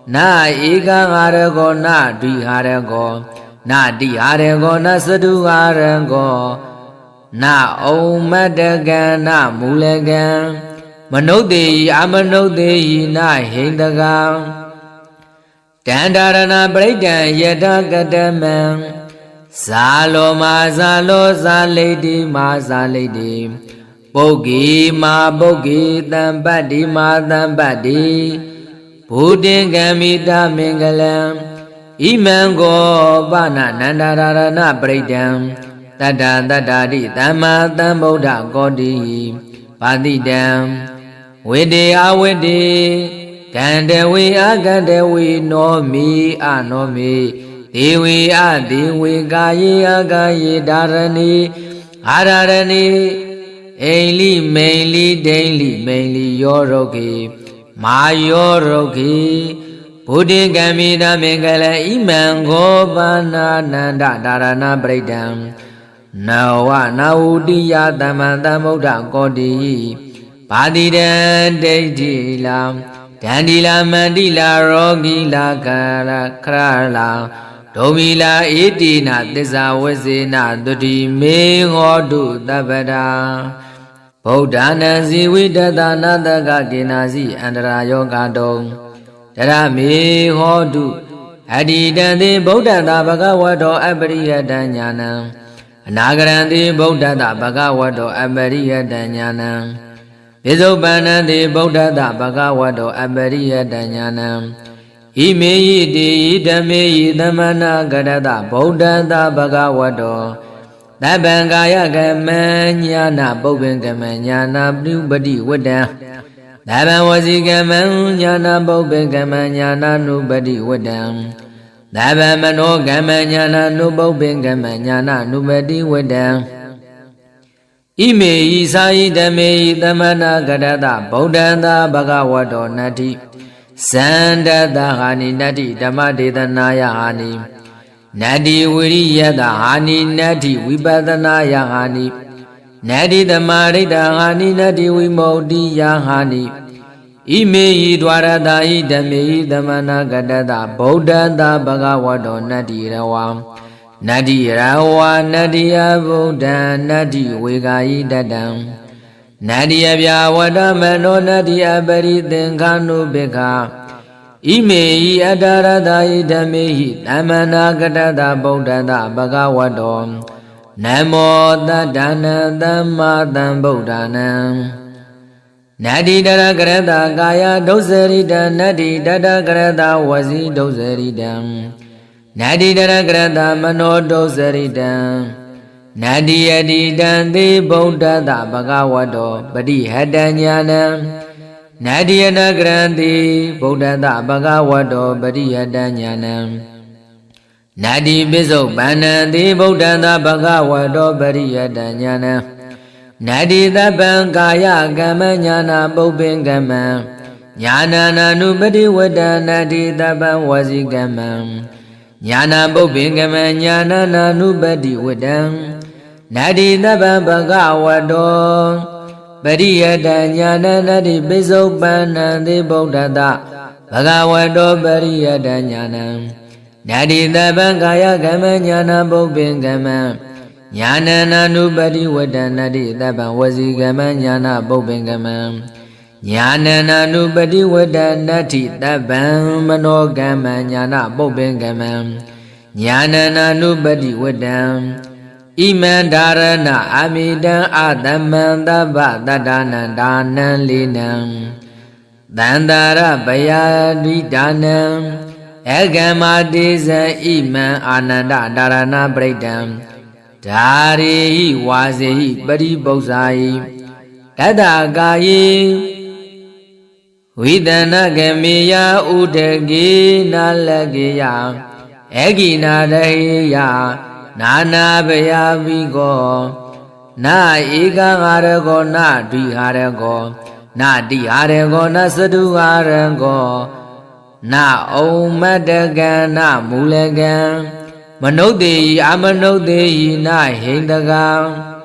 Na ega harago na di harago Na di harago na sadu harago Na omadaga na mulaga Manodeyi amanodeyi na hindaga Dandarana braidan yada gadamam Salo ma salo salidi ma salidi Bogi ma bogi tambadi ma tambadi Budin gamita mingalam Imango bana nandarana bridam Tada tadadi tama tamboda godi Padidam Widi awidi Kandewi agandewi no mi anomi Dewi adiwi gayi agayi darani Hararani Aili maili daily maili yorogi Ma yorogi Buddhin gamida mingala imango bana nanda dharana bridam Nawa naudiya tamanta muda kodi Padidan deidila Dandila mandila rogila kara krala Domila idina tisa wasina dudi me ngodu tabada Bodhana zividata nataka kinasi andara yoga dong Tara me hodu Adidante bodhata bhagavato apariyata jnanam Anagaranti bodhata bhagavato apariyata jnanam Visopananti bodhata bhagavato apariyata jnanam Imeyi di idhameyi dhamana gadata bodhata bhagavato Dabangaya kama nyana bopin kama nyana nubadi wada Dabawasi kama nyana bopin kama nyana nubadi wada Dabamano kama nyana nubopin kama nyana nubadi wada Imeyi sayi dhameyi dhamana gadata bodhata bhagavato nati Sandata hani nati dhammadethanaya hani Nadi viriyata hani nadi vipadanaya hani Nadi dhammarita hani nadi vimaudiya hani Imeyi dwarata idhameyi dhamana gadata bodhata bhagavato nadi rawa Nadi rawa nadi abodha nadi vegayi dadam Nadi abhyavada mano nadi aparithinkanu bhikha Imeyi adarata idhameyi dhamana gadata bodhata bhagavato Namo tadana dhamma dhambuddhanam Nadi dadakarata kaya dosarita nadi dadakarata wasi dosaritam Nadi dadakarata mano dosaritam Nadi adidante bodhata bhagavato parihata Nadi anagranti bodhata bhagavato pariyata jnanam Nadi visopananti bodhata bhagavato pariyata jnanam Nadi tapan kaya kama jnana bopin kama Jnana nanubadi wada nadi tapan wasi kama Jnana bopin kama jnana nanubadi wada Nadi tapan bhagavato Pariyata jnana nadi visopananti bodhata Bhagavato Pariyata Jnanam Nadi Tapan Kaya Kama Jnana Bhupin Kama Jnana Nanupati Vata Nadi Tapan Vasi Kama Jnana Bhupin Kama Jnana Nanupati Vata Nadi Tapan Mano Kama Jnana Bhupin Kama Jnana Nanupati Vata Iman Dharana Amidan Adaman Dhabba Tadana Danan Linam Dandara Bayadi Danam Egamadisa Iman Ananda Dharana Bredam Dari Wazi Badi Bosai Tadagayi Vidana Gamiya Udagi Nalagiya Egina Dahiya Nana Baya Vigo Na Ega Harago Na Di Harago Na Di Harago Na Sadu Harago Na Om Madagan Na Mulagan Manodi Amanodi Na Hindagan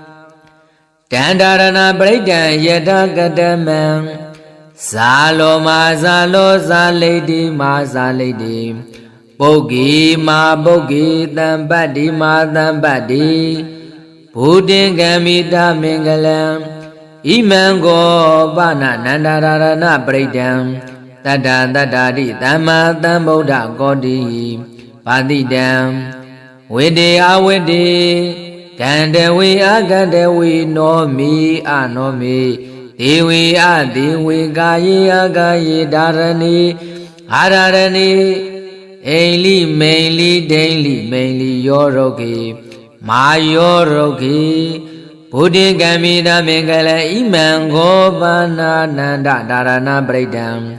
Dandarana Bredan Yeda Gadaman Salo Mazalo Zaledi Mazaledi Bogi ma bogi tambadi ma tambadi Budin gamita mingalam Imango bana nandarana bredam Tada tadadi tama tamboda godi Padidam Widi awidi Kandewi agadewi no mi anomi Dewi adiwi gayi agayi darani Hararani Aili mainly daily mainly yoroki Ma yoroki Buddhi Gamida Mingala Imango Bana Nanda Dharana Bredam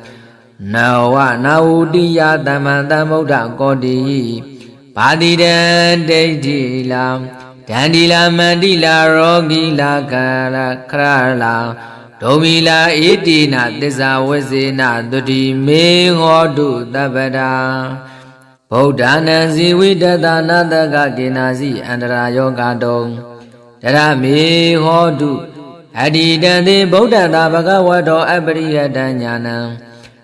Nawa Naudiya Damanda Moda Godi Padidan Deidila Dandila Mandila Rogila Kala Krala Domila Idina Disa Wazina Dudi Me Hodu Dabada Bodhana Ziwidata Nadaga Ginazi Andra Yoga Dong Dara Me Hodu Adidandi Bodhata Bhagavato Abriyata Jnanam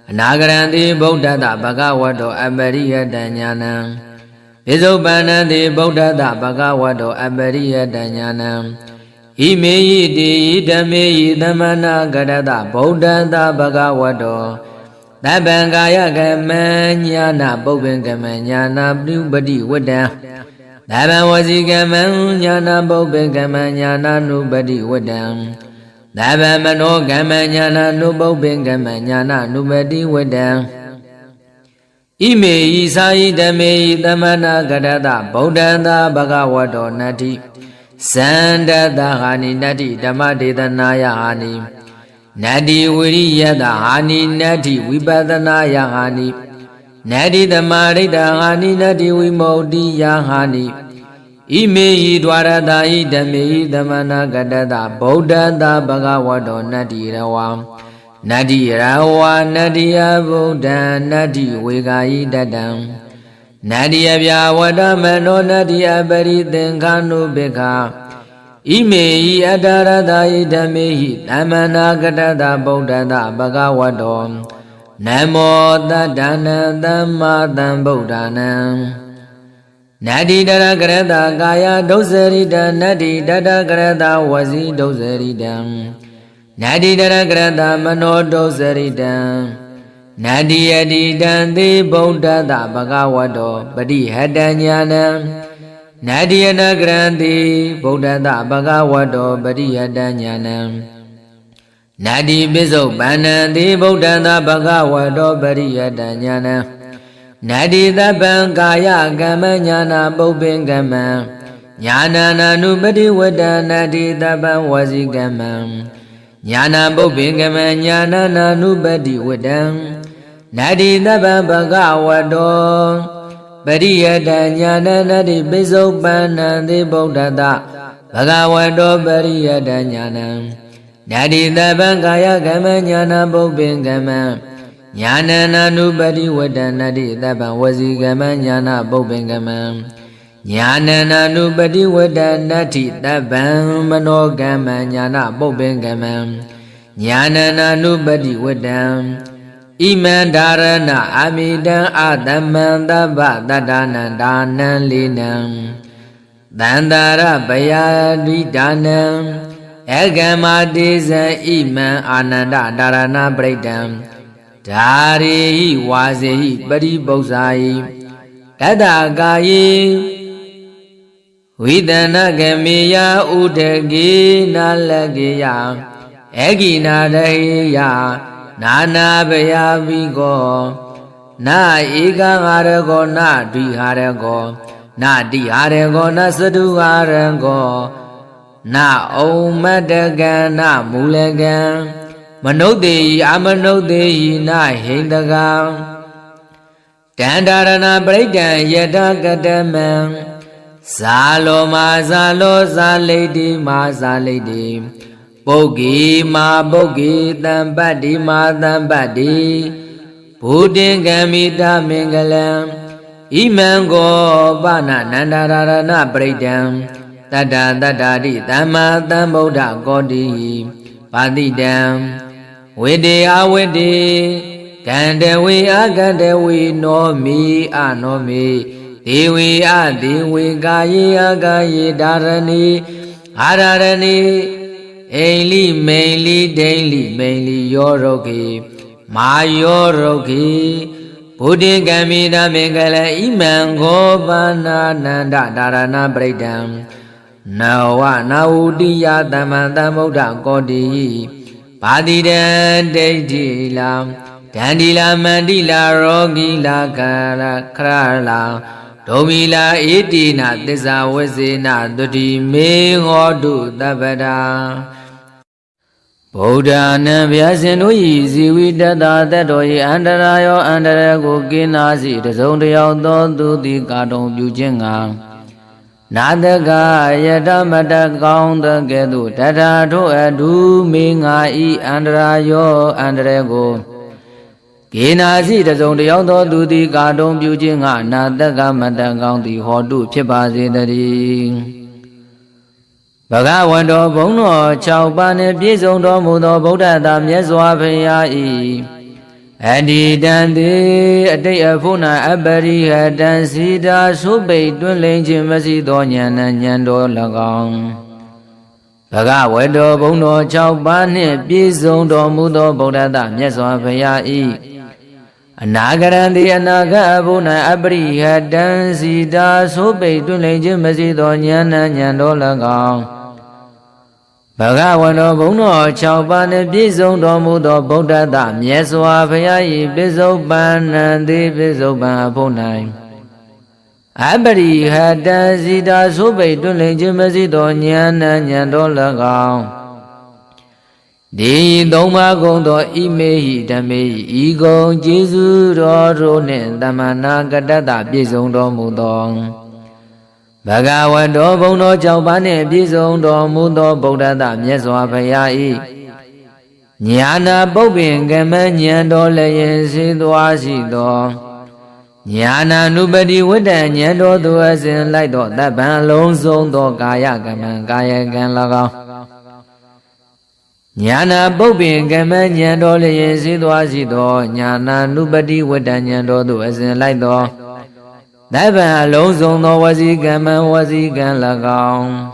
Anagarandi Bodhata Bhagavato Abriyata Jnanam Visopanandi Bodhata Bhagavato Abriyata Jnanam Imeyi Di Idame Idamana Gadada Bodhata Bhagavato Dabangaya Gamanyana Bhupin Gamanyana Nubadi Wada Dabawasi Gamanyana Bhupin Gamanyana Nubadi Wada Dabamano Gamanyana Nubopin Gamanyana Nubadi Wada Imeyi Saidame Idamana Gadada Bodhata Bhagavato Nati Sandada Hani Nati Dhammadethanaya Hani Nadi Viriyada Hani Nadi Vipadanaya Hani Nadi Dhammadeta Hani Nadi Vimodiya Hani Imeyi Dwarada Idame Idamana Gadada Bodhata Bhagavato Nadi Rawa Nadi Rawa Nadi Abodha Nadi Vigayi Dadam Nadi Abyawada Mano Nadi Abari Denkanu Beka Imeyi Adarada Idamehi Namana Gadada Bodhata Bhagavato Namo Tadana Dhamma Bodhanam Nadi Dada Grada Gaya Dosarida Nadi Dada Grada Wazi Dosaridam Nadi Dada Grada Mano Dosaridam Nadi Adidandi Bodhata Bhagavato Badi Hadanyanam Nadi Anagrandi Bodhata Bhagavato Badi Hadanyanam Nadi Visopanandi Bodhata Bhagavato Badi Hadanyanam Nadi Tapangaya Gamanyana Bhupin Gama Jnana Nanupati Vata Nadi Tapan Vasi Gama Jnana Bhupin Gama Jnana Nanupati Vata Nadi Tapan Bhagavato Pariyata Jnana Nadi Visopanandi Bodhata Bhagavato Pariyata Jnana Nadi Tapan Kaya Gama Jnana Bhupin Gama Jnana Nanupati Vata Nadi Tapan Vasi Gama Jnana Bhupin Gama Jnana Nanupati Vata Nadi Tapan Mano Gama Jnana Bhupin Gama Jnana Nanupati Vata Imandarana amidan adamantabha tadanandanan linam Dandara bayadvidanam Egamadisa iman ananda darana bridam Dari wazi paribosai Tadagayi Vidana gamiya udagi nalagiya Egina dahiya Nana baya vigo Na ega harago na diharago Na diharego na sadu harago Na omadaga na mulaga Manodeyi amanodeyi na hindaga Dandarana braidan yadagadamam Salo ma salo salidi ma salidi Bogi ma bogi tambadi ma tambadi Budingamita mingalam Imango bana nandararana pridam Tada tadadi tamma tamboda godi Padidam Vidi awidi Gandewi agandewi no mi anomi Dewi adiwi gayi agayi darani Hararani Eili meili daily meili yoroki Ma yoroki Buddhigamida mingala imango bana nanda darana bridam Nawa naudiya tamanta muda kodi Padidan deidila Dandila mandila rogila kara krala Domila idina tisa wazina dudi me hodu tabada Buddha Nambyasin Uyi Zividata Tatoi Andarayo Andarago Kinasi Tazondayao Dodi Kadong Pyujinga Nadaga Yadamata Kaunda Kedu Tatato Adu Minga I Andarayo Andarago Kinasi Tazondayao Dodi Kadong Pyujinga Nadaga Mata Kaundi Hodu Pipazi Dari Bhagavando Bhuno Chaupane Pisondo Mudo Buddha Myeswa Phayai Adi Dandi Adi Afuna Abari Hadan Sida Subay Dunling Jimasi Donyana Nyando Lagong Bhagavando Bhuno Chaupane Pisondo Mudo Buddha Myeswa Phayai Anagarandi Anaga Abuna Abari Hadan Sida Subay Dunling Jimasi Donyana Nyando Lagong Bhagavano Bhuno Chaupane Pisondo Mudo Buddha Myeswa Phayai Pisobanandi Pisoban Abunai Abari Hadan Sida Subay Dunling Jimasi Donyana Nyando Lagong Di Doma Gondo Imehi Damehi Igong Jesu Roro Ne Damana Gadada Pisondo Mudo Bhagavando Bhuno Chaupane Pisondo Mudo Buddha Myeswa Phayai Nyana Bobin Gama Nyando Layin Sidwa Sido Nyana Nubadi Wada Nyando Duasin Laido Taban Long Song Do Kaya Gaman Kaya Gan Lagao Nyana Bobin Gama Nyando Layin Sidwa Sido Nyana Nubadi Wada Nyando Duasin Laido Daiba Lozong no wazigan lagong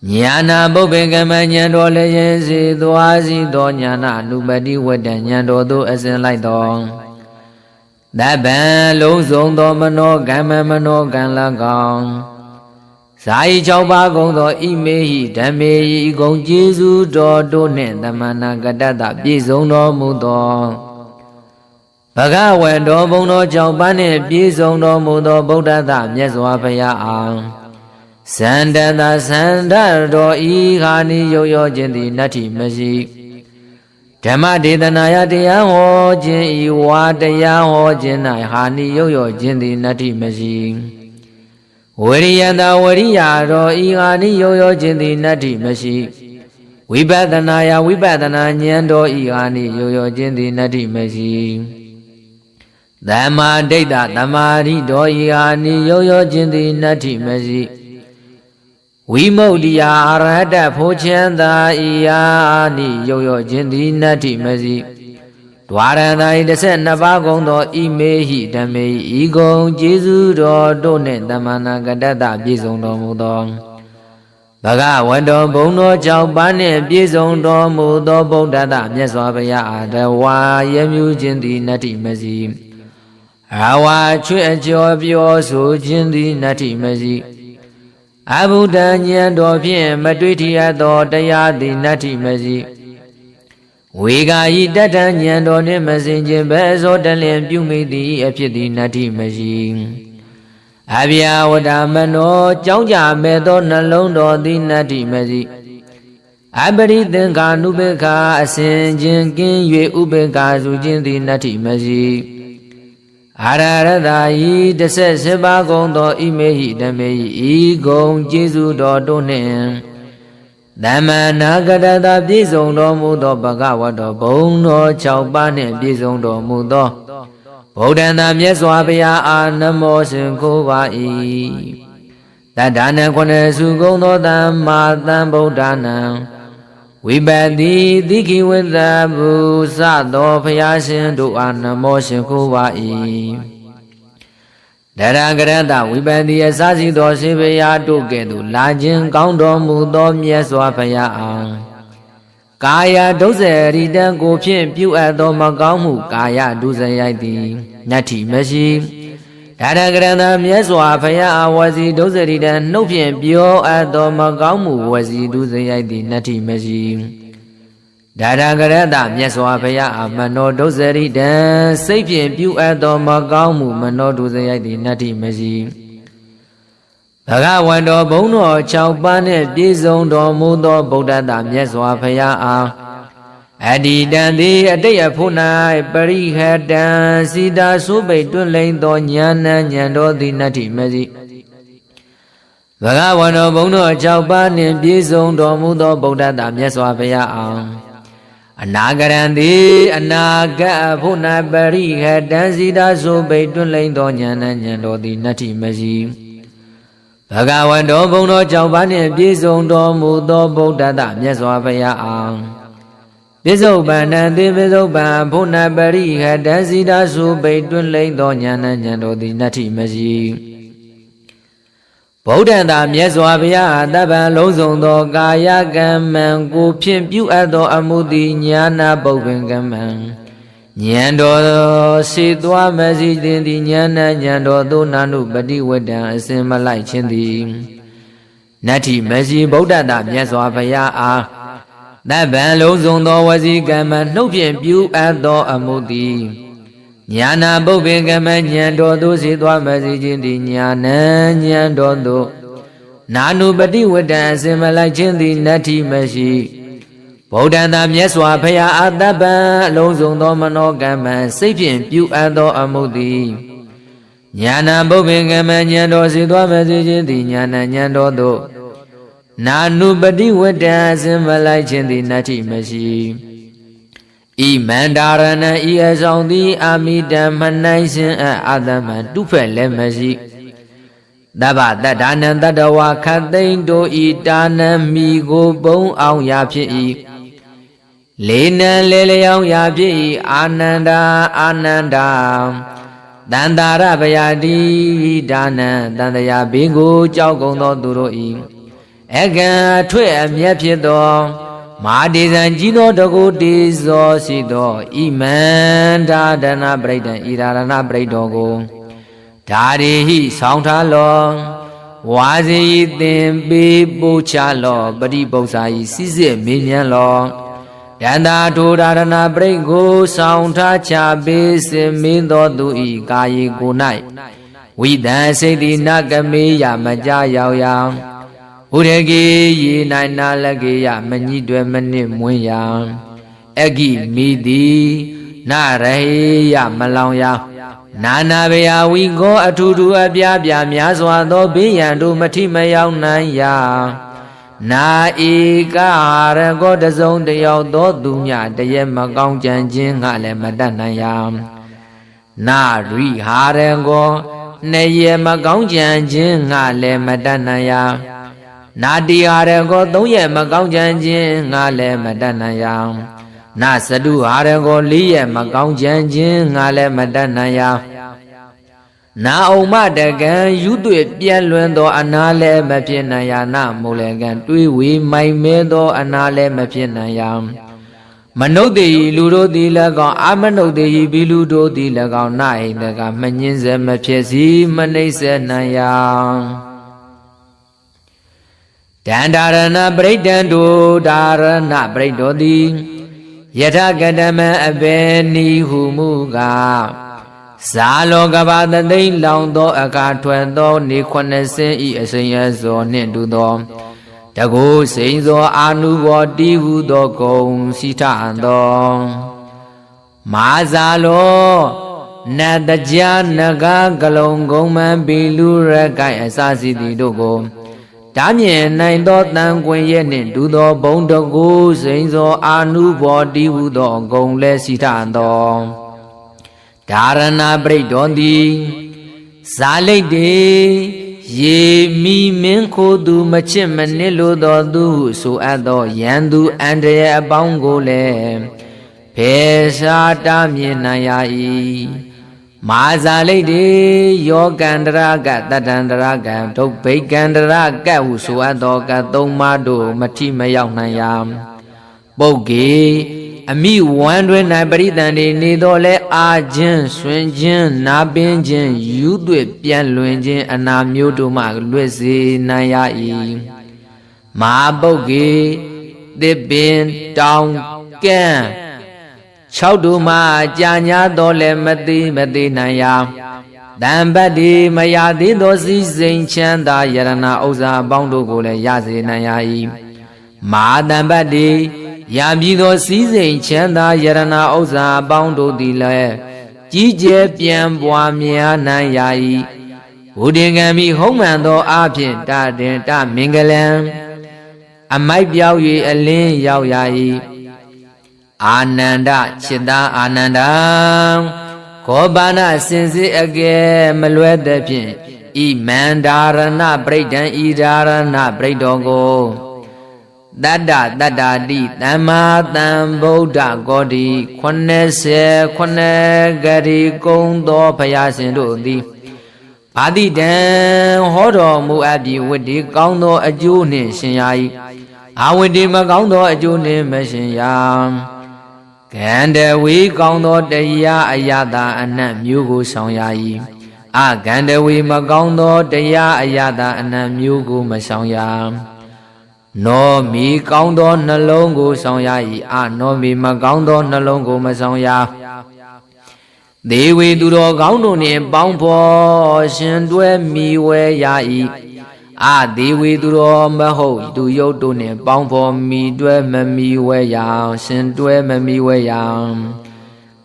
Nyana Bobe Gama Nyando Layin Sidwa Sido Nyana Nubadi Wada Nyando Do Asin Laidong Daiba Lozong do Mano Gama Mano Gan lagong Sai Chaupa Gong do Imehi Damehi Gong Jesu do Do Ne Damana Gadada Pisong do Mudo Bhagavando Bhuno Chaupane Pisondo Mudo Buddha Myeswa Phayai Sandata Sandado Ihani Yoyo Jindi Nati Masi Dhamma Dedanaya Daya Ho Jin Iwa Daya Ho Jinai Hani Yoyo Jindi Nati Masi Viriyanda Viriyado Ihani Yoyo Jindi Nati Masi Vipadanaya Vipadana Nyando Ihani Yoyo Jindi Nati Masi Dhamma Data Dhamari Doyani Yoyo Jindi Nati Masi Vimodiya Arhata Phochanda Iyani Yoyo Jindi Nati Masi Dwarana the set Navagondo, Imehi, Dame, Ego, Jesu, Donet, Damana, Gadada, Bizondo Mudon. Baga, Wendo, Bono, Chow, Bane, Bizondo, Mudo, Bodada, Meswabaya, the Wayemu, Jindi, Nati, Mezi. Awa, Church of your so, Jindi, Nati, Mezi. Abu Danya, Dopian, Madritia, Dayadi, Nati, Mezi. We got it that and on a messenger bells or the lamp you made the apidi nati machine. Avia Wadamano, Chauja, Medon alone or the nati mazi. I believe the Ganubeka, Ascend Jenkin, ye Ubeka, Zujin the nati mazi. Arada, the says Sebagondo, Imehi, the May, Ego, Jesu, Donen. Damana Gadada Bizondo Mudo Bagawado Bono Chaubane Bizondo Mudo Bodana Mieswabia Anamosin Kuwai Dadana Konesugono Dama Bodana We bad the Diki with the Busado Payasin do Anamosin Kuwai Daragarada, we bend the Asazi Dosibia to get to Lajin, Coundo, Mudom, yes, Wapaya. Kaya doze, Ridan, go pin, Pew at Domagamu, Kaya doze ID, Nati Meshi. Daragarada, yes, Wapaya was the doze, Ridan, no pin, Pew at Domagamu was the doze ID, Nati Meshi. Daragarada, Meswapaya, Mano dozeri, then Sapien, Pew at Domagamu, Mano doze ID, Nati Meshi. Bagawando, Bono, Chaubane, Bizondo, Mudo, Bodada, Meswapaya. Adi Dandi, a day of Puna, Peri had done, Sida Sube, Dunlane, Donyana, Yando, the Nati Meshi. Bagawando, Bono, Chaubane, Bizondo, Mudo, Bodada, Meswapaya. Anagarandi, Anaga, Puna, Bari, had Danzida, so Baitun Lane, Donyan, and the Nati Mazi. Bagawando, Bono, Jabani, Bizondo, Mudo, Bodada, Meswapaya. Bizoban and the Bizoban, Puna, Bari, had Danzida, so Baitun Lane, Donyan, and the Nati Mazi. Bodanda, Meswapaya, Daba, Lozondo, Gaya, Gaman, go pin, Pew Ado, Amudi, Nyana, Bobin Gaman. Nyando, Sidwa, Mazi, Dindi, Nyana, Nyando, Donanu, Badi, Weda, Simalai, Chindi. Nati, Mazi, Bodanda, Meswapaya, Daba, Lozondo, Wazi, Gaman, no pin, Pew Ado, Amudi. Nyana Bobigama Nyando Sidwa Mazijindi Nyana Nyando Nanu Badi with Simala Chindi Nati Mashi Bodana Meswapaya Adaba Lozon Domano Gama Sapien Pew Ado Amudi Nyana Bobigama Nyando Sidwa Mazijindi Nyana Nyando Nanu Badi with Simala Chindi Nati Mashi Mandarana is on the Amida Manaisin Adaman Dupele Mazi Daba Dadan Dadawa Kadain do Idana Migo Bon Au Yapi Lena Leleau Yapi Ananda Dandara Bayadi Dana Dandaya Bingo Jaugondo Duroi Ega Twe Miapido Madizan Gino Dogo Dizo Sido Iman Dadana Brayden Irana Braydogo Dari Soundta Long Wazi Dimbi Buchalo Badi Bosai Size Million Long Danda Dudana Braygo Soundta Chabis Mindo Dui Gayi Gunai We dance the Nagami Yamaja Yao Yang Uregi Nina Lagia Mani Dwemani Muya Egi Midi Naraya Malaya Nana Bea we go a to do a biabia Miazwa do be and do Matimaya Naya Na Ika go the zone de Yao do Dunya de Yemagong Janjin Ale Madanaya Na Ri Harengo Neye Magong Janjin Ale Madanaya Nadia go do ye Magong Janjin Ale Madanaya နာစတုဟာရကိုလေးရဲ့မကောင်းချမ်းခြင်းငါလည်းမတတ်နိုင်ရာနာအောင်မတကံယူတွေ့ပြန့်လွင်သောအနာလည်းမဖြစ်နိုင်ရာနာမူလကံတွေးဝေမိုင်မဲသောအနာလည်းမဖြစ်နိုင်ရာမနုဿေလူတို့သည်၎င်းအမနုဿေဘီလူတို့သည်၎င်းနာဟိတကမငင်းစေမဖြစ်စီမနှိမ့်စေနိုင်ရာတန္တာရဏပရိဒံတို့ဒါရဏပရိဒောသည်ယထကတမံအဘေနိဟုမူကားဇာလောကဘာတသိမ့်လောင်သောအခါထွက်သောနေ80ဤအစဉ်ရဇောနှင့်တူသောတကုစိန်သောအာနုဘောတိဟုသောဂုံစီထံသောမာဇာလောနတ်တကြနဂကလုံဂုံမံဘီလူရကိုင်အစစီသည်တို့ကိုတားမြင်နိုင်သောတန်ခွင်ရဲ့နှင့်တူသောဘုံတကုစိန်သောအာနုဘောတိဟုသောဂုံလည်းစီထံသောဒါရဏပရိဒောသည်ဇာလိတ်တေရေမီမင်းခိုးသူမချစ်မနစ်လိုသောသူဟုဆိုအပ်သောယံသူအန္တရာယ်အပေါင်းကိုလည်းဖေရှားတားမြင်နိုင်ရ၏မာဇာလိတ်တေယောကန္တရကတတန္တရကံဒုဗိကန္တရကဟုဆိုအပ်သောကသုံးပါးတို့မထိမရောက်နိုင်ရပုဂ္ဂေအမိဝမ်းတွင်၌ပရိသန်နေနေတော့လဲအာခြင်းဆွင်ခြင်းနာပင်ခြင်းယူသွေပြန့်လွင်ခြင်းအနာမျိုးတို့မှလွတ်စေနိုင်ရ၏မဟာပုဂ္ဂေသစ်ပင်တောင်ကံ6တို့မှကြာညာတော့လဲမသိနိုင်ရာတံပတ်ဒီမရသေးသောစည်းစိမ်ချမ်းသာယရဏဥစ္စာအပေါင်းတို့ကိုလည်းရစေနိုင်ရ၏မဟာတံပတ်ဒီရပြီးသောစည်းစိမ်ချမ်းသာယရဏဥစ္စာအပေါင်းတို့သည်လည်းကြီးကျယ်ပြန်ပွားများနိုင်ရ၏ဘုဒ္ဓင်္ဂံမိဟုံးမှန်သောအဖြစ်တတင်တမင်္ဂလံအမိုက်ပြောက်၍အလင်းရောက်ရ၏အာနန္ဒจิตတာအာနန္ဒံခောဘာနာစင်စစ်အကဲမလွဲသဖြင့်ဤမန္တာရဏပရိဒံဤဒါရဏပရိဒောကိုတတ္တတတ္တာတိသမ္မာသမ္ဗုဒ္ဓဂောတိ89ဂရီကုံသောဘုရားရှင်တို့သည်ဘာတိတံဟောတော်မူအပ်ပြီးဝတ္တိကောင်းသောအကျိုးနှင့်ရှင်ရ၏အာဝတ္တိမကောင်းသောအကျိုးနှင့်မရှင်ရကန္တဝေကောင်းသောတရားအယတာအနတ်မျိုးကိုဆောင်ရ၏အကန္တဝေမကောင်းသောတရားအယတာအနတ်မျိုးကိုမဆောင်ရနောမီကောင်းသောနှလုံးကိုဆောင်ရ၏အနောမီမကောင်းသောနှလုံးကိုမဆောင်ရဒေဝေသူတော်ကောင်းတို့နှင့်ပေါင်းဖော်ရှင်တွဲမိဝဲရ၏အဒေဝေသူတော်မဟုတ်သူယုတ်တို့နှင့်ပေါင်းဖော်မိတွဲမမိဝဲရရှင်တွဲမမိဝဲရ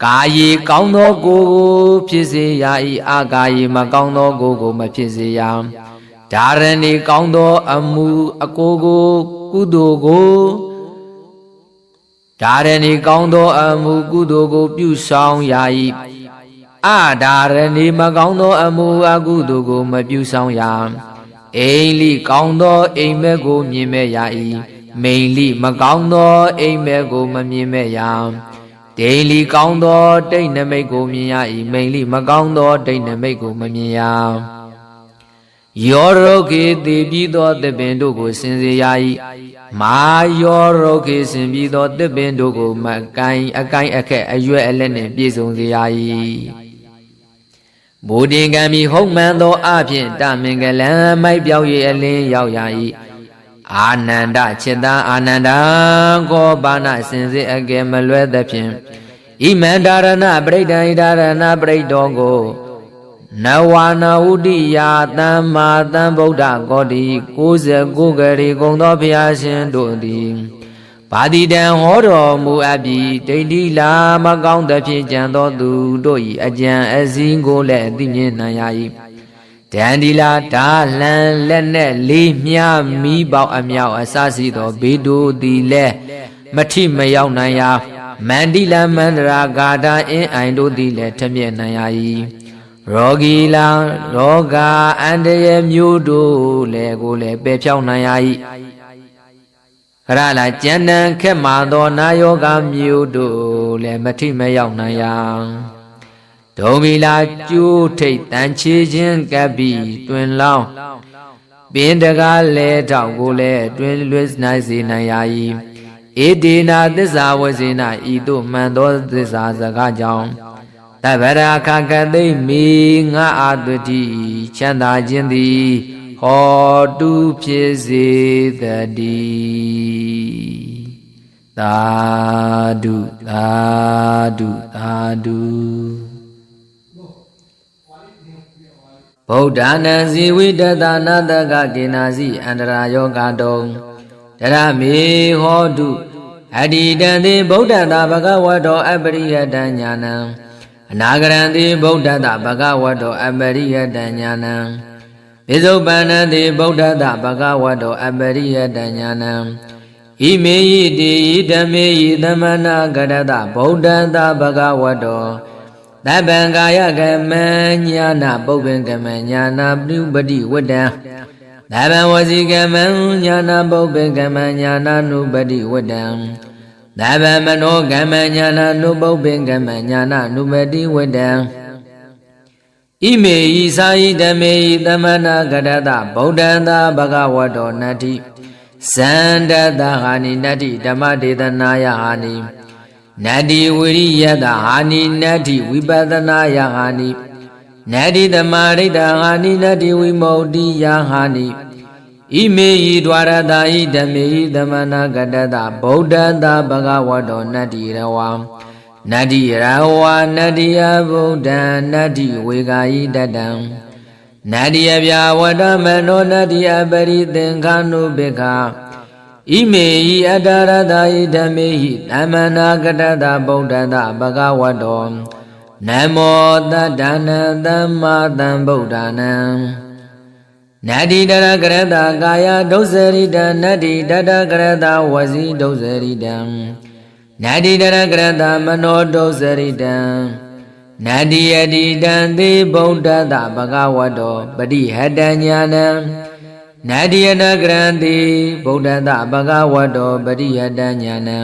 ကာယေကောင်းသောကိုယ်ကိုဖြစ်စေရ၏အကာယေမကောင်းသောကိုယ်ကိုမဖြစ်စေရဒါရဏီကောင်းသောအမှုအကိုကိုကုသိုလ်ကိုဒါရဏီကောင်းသောအမှုကုသိုလ်ကိုပြုဆောင်ရ၏အဒါရဏီမကောင်းသောအမှုအကုသိုလ်ကိုမပြုဆောင်ရအိမ်လိကောင်းသောအိမ်မက်ကိုမြင်မဲ့ရ၏မိန်လိမကောင်းသောအိမ်မက်ကိုမမြင်မဲ့ရဒိန်လိကောင်းသောတိတ်နမိတ်ကိုမြင်ရ၏မိန်လိမကောင်းသောတိတ်နမိတ်ကိုမမြင်ရယောရုခေတိပြီးသောသစ်ပင်တို့ကိုစင်စေရ၏မာယောရုခေစင်ပြီးသောသစ်ပင်တို့ကိုမကိုင်အကိုင်အခက်အရွယ်အလက်နှင့်ပြည့်စုံစေရ၏ဘုဒ္ဓင်္ဂံမိဟုတ်မှန်သောအဖြင့်တမင်္ဂလံမိုက်ပြောက်၍အလင်းရောက်ရ၏အာနန္ဒจิตတာအာနန္ဒံကောဘာနာစင်စစ်အကယ်မလွဲသဖြင့်ဣမန္တာရဏပရိဒံဣဒါရဏပရိဒောကိုနဝနာဝုတိယသမ္မာသမ္ဗုဒ္ဓဂောတိ69ဂရီကုံသောဘုရားရှင်တို့သည်ဘာတိတံဟောတော်မူအပ်ပြီးဒိဋ္ဌိလာမကောင်းသဖြင့်ကြံသောသူတို့၏အကြံအစည်းကိုလည်းသိမြင်နိုင်ရ၏ဒန္ဒီလာဓာလံလက်နဲ့လေးမြမီးပေါက်အမြောက်အစရှိသောဘေးတို့သည်လည်းမထိမရောက်နိုင်ရမန္တိလမန္တရာဂါထာအင်းအိုင်တို့သည်လည်းထမြက်နိုင်ရ၏ရောဂီလာရောဂါအန္တရာယ်မျိုးတို့လည်းကိုလည်းပယ်ဖြောင်းနိုင်ရ၏ ရလာကျန်တန်ခက်မာသောနာယောဂမျိုးတို့လည်းမထိမရောက်နိုင်ရဒုံမီလာကျိုးထိတ်တန်ချေခြင်းကပ်ပြီးတွင်လောင်းပင်တကားလဲတောက်ကိုလည်းတွင်လွတ်နိုင်စေနိုင်ရ၏ဧဒေနာသစ္စာဝဇေနဤသို့မှန်သောသစ္စာစကားကြောင့်တဗ္ဗရာခကသိမေငါအာတုတိချမ်းသာခြင်းသည်ဟောတုဖြစ်စေတည်းသာဓုသာဓုသာဓုဗုဒ္ဓနာဇီဝိတတနာတကကေနာစီအန္တရာယောဂတုံတရမေဟောတုအတ္တိတံတိဗုဒ္ဓတာဘဂဝတောအပရိယတဉာဏံအနာဂရံတိဗုဒ္ဓတာဘဂဝတောအပရိယတဉာဏံပိစုပန္နတိဗုဒ္ဓတာဘဂဝတောအပရိယတဉာဏံဣမေယိတိဓမ္မေယိသမနာကရတဗုဒ္ဓတာဘဂဝတောသဗ္ဗံကာယကမဉာဏပုပ္ပင်ကမဉာဏပြုပတိဝတ္တံသဗ္ဗံဝစီကမဉာဏပုပ္ပင်ကမဉာဏနုပတိဝတ္တံသဗ္ဗံမနောကမဉာဏနုပုပ္ပင်ကမဉာဏနုပတိဝတ္တံဣမေယိသာယိဓမ္မေယိသမနာကရတဗုဒ္ဓံသာဘဂဝတောနတ္တိသန္တတဟာနိနတ္တိဓမ္မဒေသနာယဟာနိနတ္တိဝိရိယတဟာနိနတ္တိဝိပဿနာယဟာနိနတ္တိသမာရိတဟာနိနတ္တိဝိမု ക്തി ယဟာနိဣမေယိဒွါရတာယိဓမ္မေယိသမနာကတတဗုဒ္ဓံသာဘဂဝတောနတ္တိရဝံနတ္တိရဝါနတ္တိယဗုဒ္ဓံနတ္တိဝေဂာယိတတံနတ္တိယဗျာဝတ္တမနောနတ္တိအပရိသင်္ခာနုဘေခာဣမေယိအတ္တရတာယိဓမ္မေယိသမနာကတတဗုဒ္ဓံသာဘဂဝတောနမောတတ္တနံသမ္မာသမ္ဗုဒ္ဓနာနတ္တိတရကရတကာယဒုစရိတံနတ္တိတတကရတဝစီဒုစရိတံနတ္တိတရကရတမနောဒုစရိတံနတ္တိယတိတံသေဗုဒ္ဓတဘဂဝတောပတိဟတဉာဏံနတ္တိယနကရံတိဗုဒ္ဓတဘဂဝတောပတိဟတဉာဏံ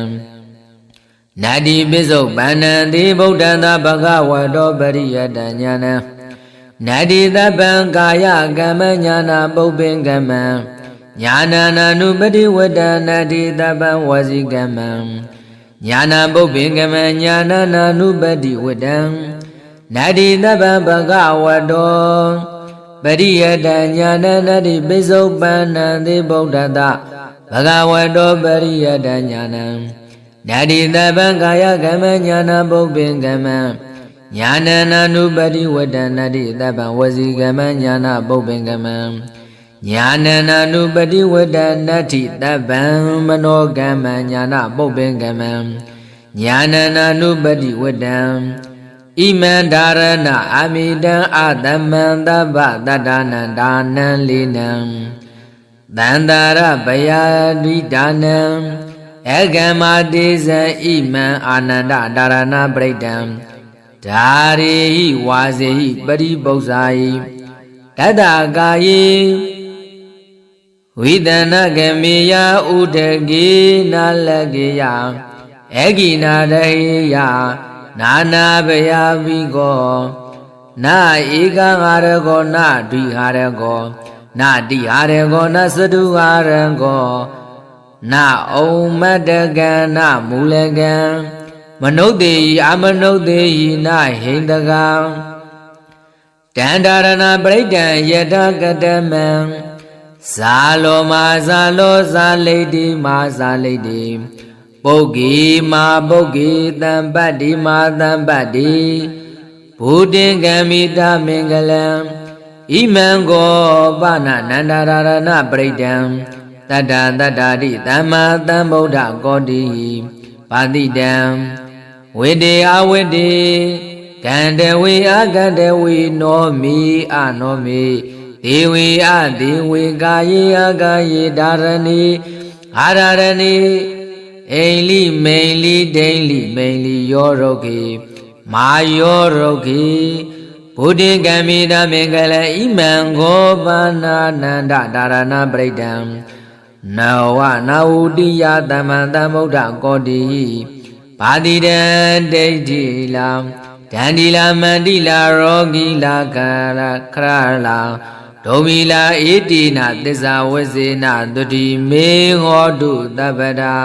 နတ္တိပိစုပန္နံတိဗုဒ္ဓတဘဂဝတောပရိယတဉာဏံနတ္တိသဗ္ဗံကာယကမ္မဉာဏပုပ္ပင်ကမ္မဉာဏနာနုပတိဝတ္တနတ္တိသဗ္ဗံဝစီကမ္မဉာဏပုပ္ပင်ကမ္မဉာဏနာနုပတိဝတ္တံနတ္တိသဗ္ဗံဘဂဝတောပရိယတဉာဏနတ္တိပိစုပန္နံတိဗုဒ္ဓတဘဂဝတောပရိယတဉာဏံနတ္တိသဗ္ဗံကာယကမ္မဉာဏပုပ္ပင်ကမ္မဉာဏနာနုပတိဝတ္တနတ္တိသဗ္ဗံဝစီကမ္မဉာဏပုပ္ပင်ကမ္မဉာဏနာနုပတိဝတ္တနတ္တိသဗ္ဗံမနောကမ္မဉာဏပုပ္ပင်ကမ္မဉာဏနာနုပတိဝတ္တံဣမံဓာရဏအမိတံအသမံသဗ္ဗတတ္တနံဒါနံလေနံသန္တာရဗယဒိဒါနံဧကမတိဇံဣမံအာနန္ဒဒါရဏပရိတံဓာရေဟိဝါစေဟိပရိပု္ပ္ပာယိတတကာယေဝိတနကမေယဥဒကေနာလကေယဧကိနာရေယနာနာဘယဝိကောနာဧကငါရကောနာဒိဟာရကောနာတိဟာရကောနာသတုဟာရကောနာဩမတ္တကံနာမူလကံမနုဿေယအမနုဿေယနာဟိန္ဒကံတန္တာရဏပရိဒံယတကတမံဇာလောမာဇာလောဇာလိတိမာဇာလိတိပုဂ္ဂိမာပုဂ္ဂိတံပတ္တိမာတံပတ္တိဘုဒ္ဓင်ကမိတမင်္ဂလံဣမံကောပနနန္ဒရဏပရိဒံတတ္တတတ္တာတိသမ္မာသမ္ဗုဒ္ဓကောတိပါတိတံဝိတေအဝိတေကန္တဝေအကန္တဝေနောမိအနောမိဒေဝေအဒေဝေကာယေအကာယေဒါရဏိအာရရဏိအိလိမိန်လိဒိန်လိမိန်လိယောရုတ်ခေမာယောရုတ်ခေဘုဒ္ဓင်ကမိတမင်္ဂလဣမံဂောပနာနန္ဒဒါရဏပရိဒံ နာဝနာဝတိယသမံသမ္ဗုဒ္ဓကောတိဘာတိတံဒိဋ္ဌိလာဒန္တိလာမန္တိလာရောဂီလာခရလာဒုံမီလာဣတိနာသစ္စာဝဇ္ဇေနတုတိမေဟောတုတပ္ပတာ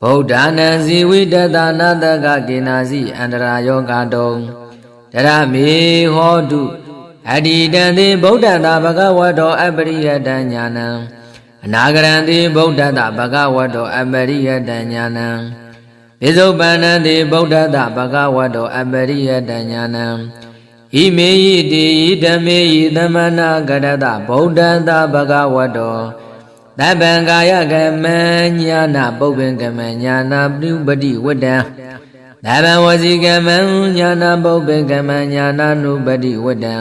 ဗုဒ္ဓနံဇီဝိတတနာတကကေနာစီအန္တရာယောဂတုံတရမေဟောတုအတ္တိတံသေဗုဒ္ဓတာဘဂဝတောအပရိယတဉာဏံအနာဂရံသေဗုဒ္ဓတာဘဂဝတောအပရိယတဉာဏံပိစုပန္နံသေဗုဒ္ဓတာဘဂဝတောအပရိယတဉာဏံဣမေယိတိဓမ္မေယိသမနာကရတဗုဒ္ဓတာဘဂဝတောသဗ္ဗံကာယကမဉာဏပုပ္ပင်ကမဉာဏပြုပတိဝတ္တံသဗ္ဗံဝစီကမဉာဏပုပ္ပင်ကမဉာဏနုပတိဝတ္တံ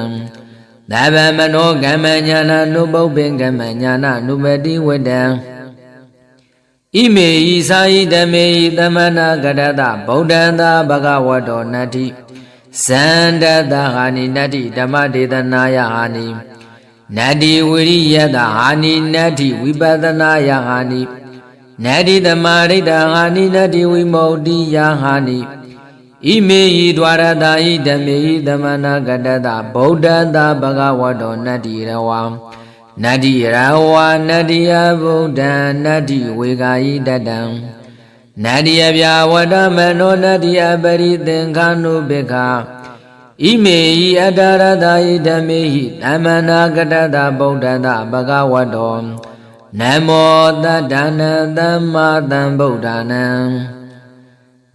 သဗ္ဗံမနောကမဉာဏနုပုပ္ပင်ကမဉာဏနုပတိဝတ္တံဣမေယိသာယိဓမ္မေယိသမနာကရတဗုဒ္ဓံသာဘဂဝတောနတ္ထိဇန္တတဟာနိနတ္ထိဓမ္မဒေသနာယဟာနိနတ္တိဝိရိယတဟာနိနတ္ထိဝိပဿနာယဟာနိနတ္တိသမာဓိတဟာနိနတ္တိဝိမု ക്തി ယဟာနိဣမေယိဒွါရတာယိဓမ္မေယိသမနာကတတဗုဒ္ဓံသာဘဂဝတောနတ္တိရဝံနတ္တိရဝါနတ္တိယဗုဒ္ဓံနတ္တိဝေကာယိတတံနတ္တိယဗျာဝတ္တမနောနတ္တိအပရိသင်္ခာနုပိက္ခဣမေယိအတ္တရတာယိဓမ္မေယိသမနာကတတဗုဒ္ဓံသာဘဂဝတောနမောတတ္တနံသမ္မာသမ္ဗုဒ္ဓနံ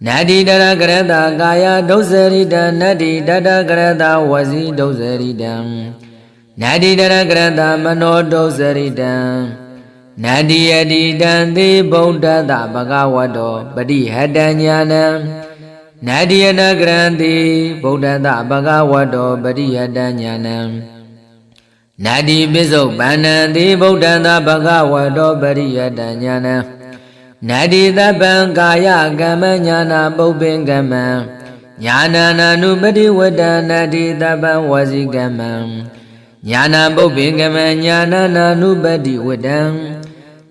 နတ္တိတရကရတကာယဒုစရိတံနတ္တိတတကရတဝစီဒုစရိတံနတ္တိတရကရတမနောဒုစရိတံနတ္တိယတိတံသေဗုဒ္ဓတဘဂဝတောပတိဟတဉာဏံနတ္တိယနကရံသေဗုဒ္ဓတဘဂဝတောပတိဟတဉာဏံနတ္တိပိစုပန္နံသေဗုဒ္ဓတဘဂဝတောပရိယတဉာဏံနတ္တိသဗ္ဗံကာယကမ္မဉာဏပုပ္ပင်ကမ္မဉာဏနာနုပတိဝတ္တနတ္တိသဗ္ဗံဝစီကမ္မဉာဏပုပ္ပင်ကမ္မဉာဏနာနုပတိဝတ္တံ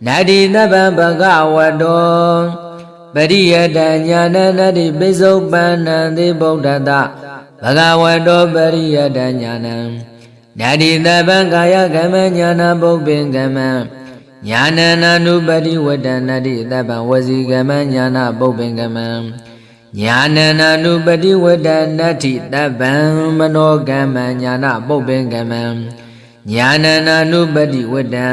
နတ္တိသဗ္ဗံဘဂဝတောပရိယတဉာဏနတ္တိပိစုပန္နံသေဗုဒ္ဓတဘဂဝတောပရိယတဉာဏံနတ္တိသဗ္ဗံကာယကမ္မဉာဏပုပ္ပင်ကမ္မဉာဏနာနုပတိဝတ္တနတ္တိသဗ္ဗံဝစီကမ္မဉာဏပုပ္ပင်ကမ္မဉာဏနာနုပတိဝတ္တနတ္တိသဗ္ဗံမနောကမ္မဉာဏပုပ္ပင်ကမ္မဉာဏနာနုပတိဝတ္တံ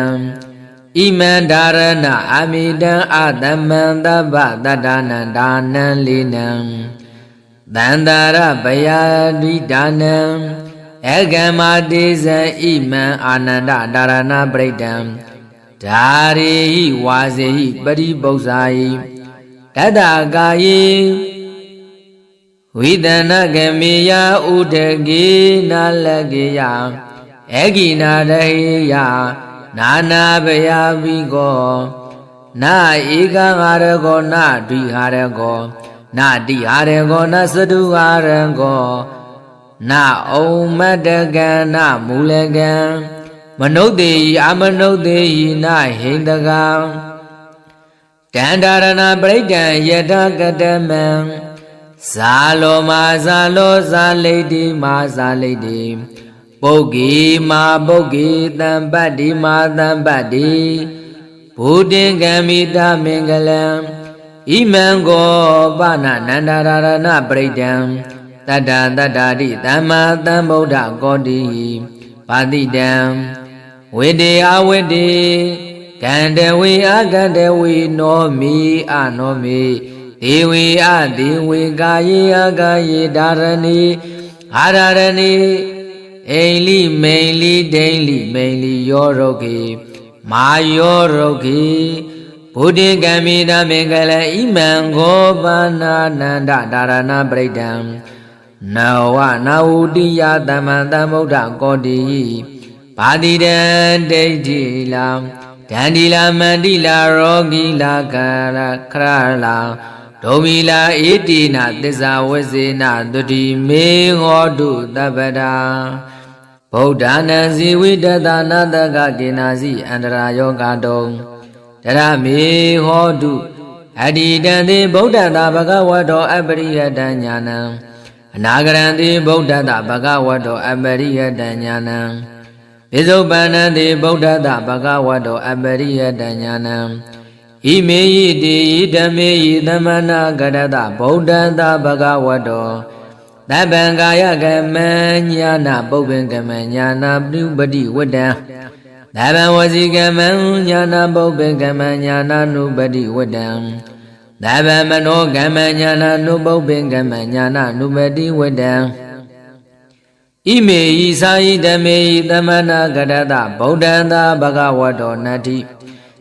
ဣမံဒါရဏအမိတံအသမံသဗ္ဗတတ္တနံဒါနံလိနံသန္တာရဗယာတိဒါနံဧကမတိဇံဣမံအာနန္ဒဒါရဏပရိတံဓာရေဟိဝါစေဟိပရိပု္ပ္ပာယိတတ္တကာယေဝိတနကမေယဥဒကေနာလကေယဧကိနာရဟေယနာနာဘယဝိကောနာဧကငါရကောနာဒိဟာရကောနာတိဟာရကောနာသတုဟာရကောနာဩမတ္တကံနာမူလကံမနုဿေယအမနုဿေယနာဟိန္ဒကံတန္တာရဏပရိဒံယတကတမံဇာလောမာဇာလောဇာလိတိမာဇာလိတိပုဂ္ဂိမာပုဂ္ဂိတံပတ္တိမာတံပတ္တိဘုဒ္ဓင်ကမိတမင်္ဂလံဣမံကောပနနန္ဒရဏပရိဒံတတ္တတတ္တာတိသမ္မာသမ္ဗုဒ္ဓကောတိပါတိတံဝေတေအဝေတေကန္တဝေအကန္တဝေနောမိအနောမိဒေဝေအဒေဝေကာယေအကာယေဒါရဏိအာရရဏိအိလိမိန်လိဒိန်လိမိန်လိယောရုတ်ခေမာယောရုတ်ခေဘုဒ္ဓင်ကမိတမင်္ဂလဣမံခောပါဏာနန္ဒဒါရဏပရိဒံနဝနာဝတိယသမံသမ္ဗုဒ္ဓကောတိဘာတိတံဒိဋ္ဌိလာဒန္တိလာမန္တိလာရောဂီလာခရလာဒုံမီလာဣတိနာသစ္စာဝဇ္ဇေနတုတိမေဟောတုတပ္ပတာဗုဒ္ဓနံဇီဝိတတနာတကကေနာစီအန္တရာယောဂတုံ Dara me hodu Adidandi Buddha Bhagavato Abriyata Jnanam Nagaranti Buddha Bhagavato Abriyata Jnanam Vizupanandi Buddha Bhagavato Abriyata Jnanam Ime Iti Idame Idamana Gadata Buddha Bhagavato Dabangaya Gamanyana Bobingamanyana Nubadi Wada Dabawasi Gamanyana Bobingamanyana Nubadi Wada Dabamano Gamanyana Nubobingamanyana Nubadi Wada Ime Isai Dame Idamana Gadata Buddha Bhagavato Nati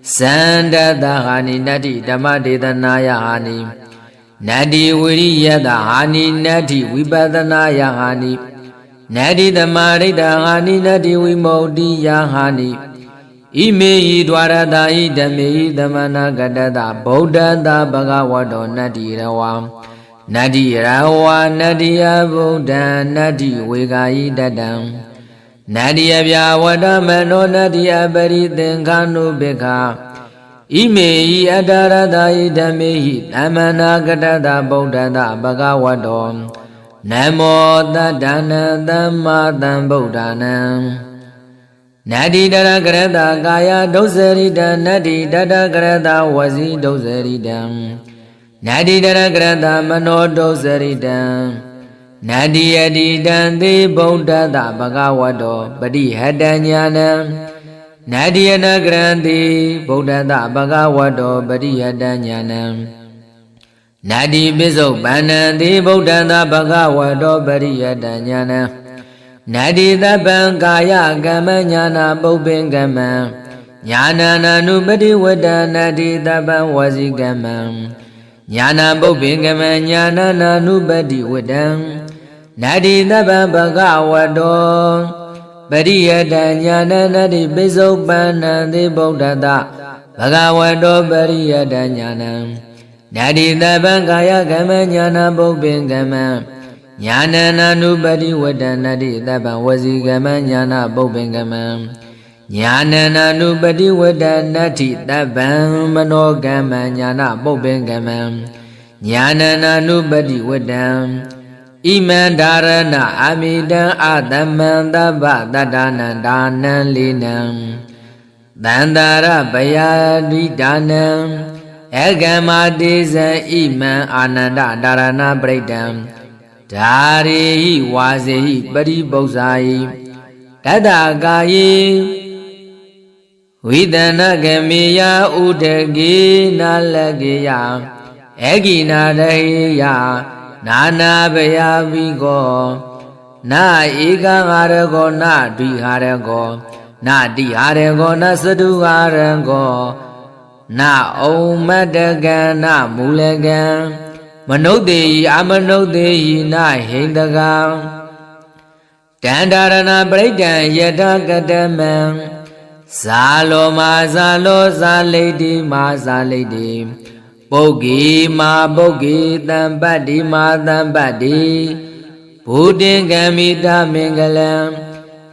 Sanda Hani Nati Dhammadethanaya Hani Nadi Viriyada Hani Nadi Vipadanaya Hani Nadi Dhammarita Hani Nadi Vimodiya Hani Ime Dwarada Idame Idamana Gadada Buddha Bhagavato Nadi Rawa Nadi Rawa Nadi Buddha Nadi Vigayi Dadam Nadi Abyawada Mano Nadi Abari Denkanu Beka Ime Adarada Idame Namana Gadada Buddha Bhagavato Namo Tadana Dhammadam Buddhanam Nadi Dada Grada Gaya Dosarida Nadi Dada Grada Wazi Dosaridam Nadi Dada Grada Mano Dosaridam Nadi Adidandi Buddha Bhagavato Badi Hadanyanam Nadi Anagrandi Buddha Bhagavato Badi Hadanyanam Nadi Bizo Banandi Buddha Bhagavato Badi Hadanyanam Nadi Dabangaya Gamanyana Bobingama Yana Nanubadi Wada Nadi Daban Wazi Gamam Yana Bobingama Yana Nanubadi Wada Nadi Daban Bhagavato Bariyata Jnana Nadi Bizo Banandi Buddha Bhagavato Bariyata Jnana Nadi Dabangaya Gamanyana Bobingama Jnana Nanubadi Wada Nadi Daban Wazi Gamanyana Bobingama Jnana Nanubadi Wada Nati Daban Manogama Jnana Bobingama Jnana Nanubadi Wada Iman Dharana Amidan Adamanda Badadana Dana Linam Dandara Bayadi Danam Egamadiza Iman Ananda Dharana Bredam Dari Wazi Badi Bozai Tadagayi Vidana Gamiya Udagi Nalagiya Egina Daya Nana Baya Vigo Na Ega Harago Na Di Harago Na Di Harago Na Sadu Harago Na Om Madagan Na Mulagan Manode Amanode Na Hindagan Dandarana Bredan Yada Gadaman Salo Mazalo Zaledi Mazaledi Bogi ma bogi tambadi ma tambadi Buddhin gamita mingalam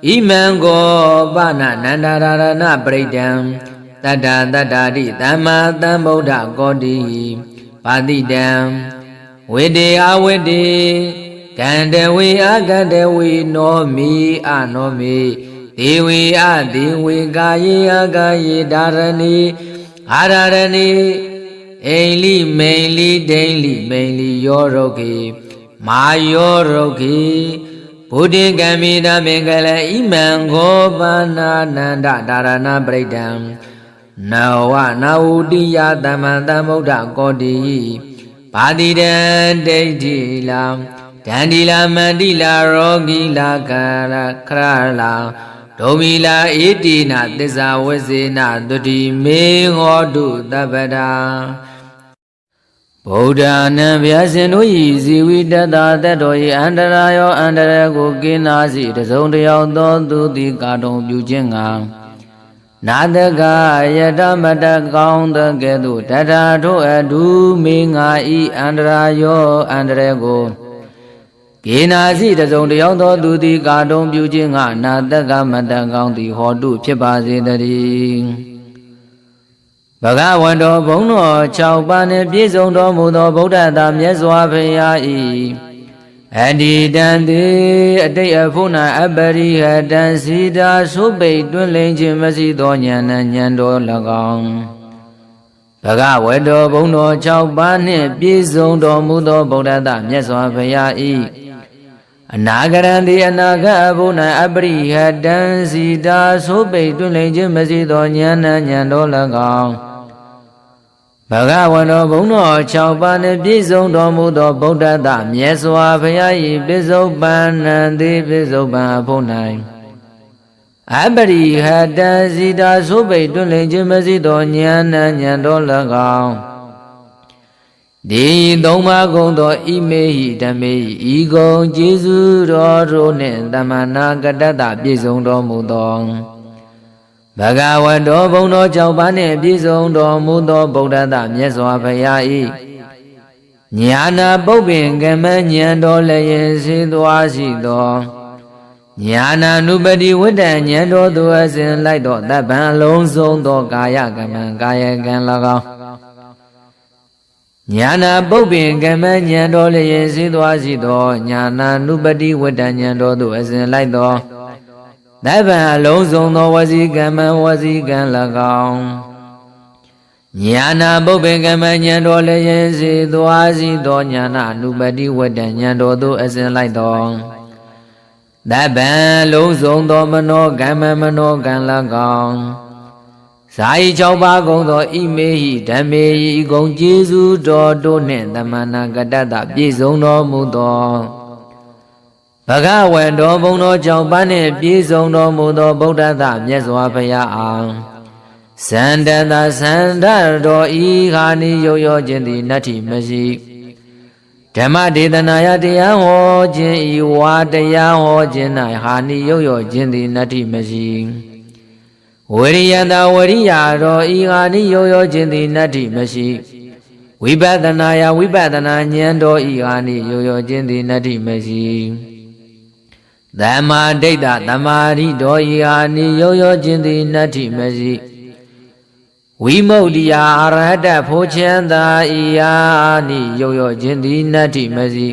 Imango bana nandarana bridam Tada tadadi tama tamboda godi Padidam Vidi awidi Gandewi agandewi no mi anomi Dewi adiwi gayi agayi darani Hararani Aili mainly daily mainly yorogi Ma yorogi Buddhin Gamida Mingala Imango Bana Nanda Dharana Bredam Nawa Naudiya Damanda Muda Godi Padidan Deidila Dandila Mandila Rogila Kara Krala Domila Idina Desa Wazina Dudi Me Hodu Dabada Buddha Navyasin Easy with the Doi Andarayo Andarago Ginazi the Zondio do the Gardon Bujinga Nadaga Yadamada Gound the Gedu Tata to Adu Minga E Andarayo Andarago Ginazi the Zondio do the Gardon Bujinga Nadaga Madagound the Hodu Chibazi the ဘဂဝန္တောဘုံတော်6ပါးနှင့်ပြည့်စုံတော်မူသောဗုဒ္ဓသာမြတ်စွာဘုရား၏အဒီတံတိအတိတ်အဖို့၌အပရိဟတံစီတာသုပိတ်တွင်လိမ့်ခြင်းမရှိသောဉာဏ်ဉာဏ်တော်၎င်းဘဂဝတ္တောဘုံတော်6ပါးနှင့်ပြည့်စုံတော်မူသောဗုဒ္ဓသာမြတ်စွာဘုရား၏အနာဂရံတိအနာဂတ်အဖို့၌အပရိဟတံစီတာသုပိတ်တွင်လိမ့်ခြင်းမရှိသောဉာဏ်ဉာဏ်တော်၎င်းဘဂဝန္တောဘုံတော်6ပါးနှင့်ပြည့်စုံတော်မူသောဗုဒ္ဓသာမြတ်စွာဘုရား၏ပိစုပန်နံတိပိစုပန်အဖို့၌အပရိဟတံစီတာသုပိတ်တွင်လိမ့်ခြင်းမရှိသောဉာဏ်ဉာဏ်တော်၎င်းဒီသုံးပါးကုန်သောဣမေဟိဓမ္မေဟိဤကုံကျေးဇူးတော်တို့နှင့်တမနာကတ္တတပြည့်စုံတော်မူသောဘဂဝတ္တောဘုံတော်6ပါးနှင့်ပြည့်စုံတော်မူသောဗုဒ္ဓသာမြတ်စွာဘုရား၏ညာနာပုပ္ပင်ကမဉ္ဇဉ်တော်လည်းရင်စေသွားရှိသောညာနာနုပတိဝတ္တဉာဏ်တော်သူအစဉ်လိုက်သောတပ္ပံအလုံးစုံသောကာယကမံကာယကံ၎င်းညာနာပုပ္ပင်ကမဉ္ဇဉ်တော်လည်းရင်စေသွားရှိသောညာနာနုပတိဝတ္တဉာဏ်တော်သူအစဉ်လိုက်သောတပ္ပံအလုံးစုံသောဝစီကမ္မဝစီကံ၎င်းညာနာပုပ္ပင်ကမ္မဉာဏ်တော်လည်းရင်စေသွားရှိသောညာနာနုပတိဝတ္တဉာဏ်တော်သို့အစဉ်လိုက်သောတပ္ပံလုံးစုံသောမနောကမ္မမနောကံ၎င်းဇာယီ6ပါးကုန်သောဣမေဟိဓမ္မေဟိဂုံကျေးဇူးတော်တို့နှင့်တမနာကတ္တတပြည့်စုံတော်မူသောဘဂဝန္တောဘုံတော်6ပါးနှင့်ပြည့်စုံတော်မူသောဗုဒ္ဓသာမြတ်စွာဘုရားအားစန္ဒတသန္ဓတော်ဤဟာနိယုတ်ရောခြင်းသည်နတ္ထိမရှိဓမ္မဒေသနာယတရားဟောခြင်းဤဝါတရားဟောခြင်း၌ဟာနိယုတ်ရောခြင်းသည်နတ္ထိမရှိဝိရိယတဝရိယတော်ဤဟာနိယုတ်ရောခြင်းသည်နတ္ထိမရှိဝိပဿနာယဝိပဿနာဉာဏ်တော်ဤဟာနိယုတ်ရောခြင်းသည်နတ္ထိမရှိသမ္မာဒိဋ္ဌသမာဓိတော်ဤဟာနိယုတ်ရောခြင်းသည်နတ္ထိမရှိဝိမု ക്തി ယအရဟတဖို့ချမ်းသာဤဟာနိယုတ်ရောခြင်းသည်နတ္ထိမရှိ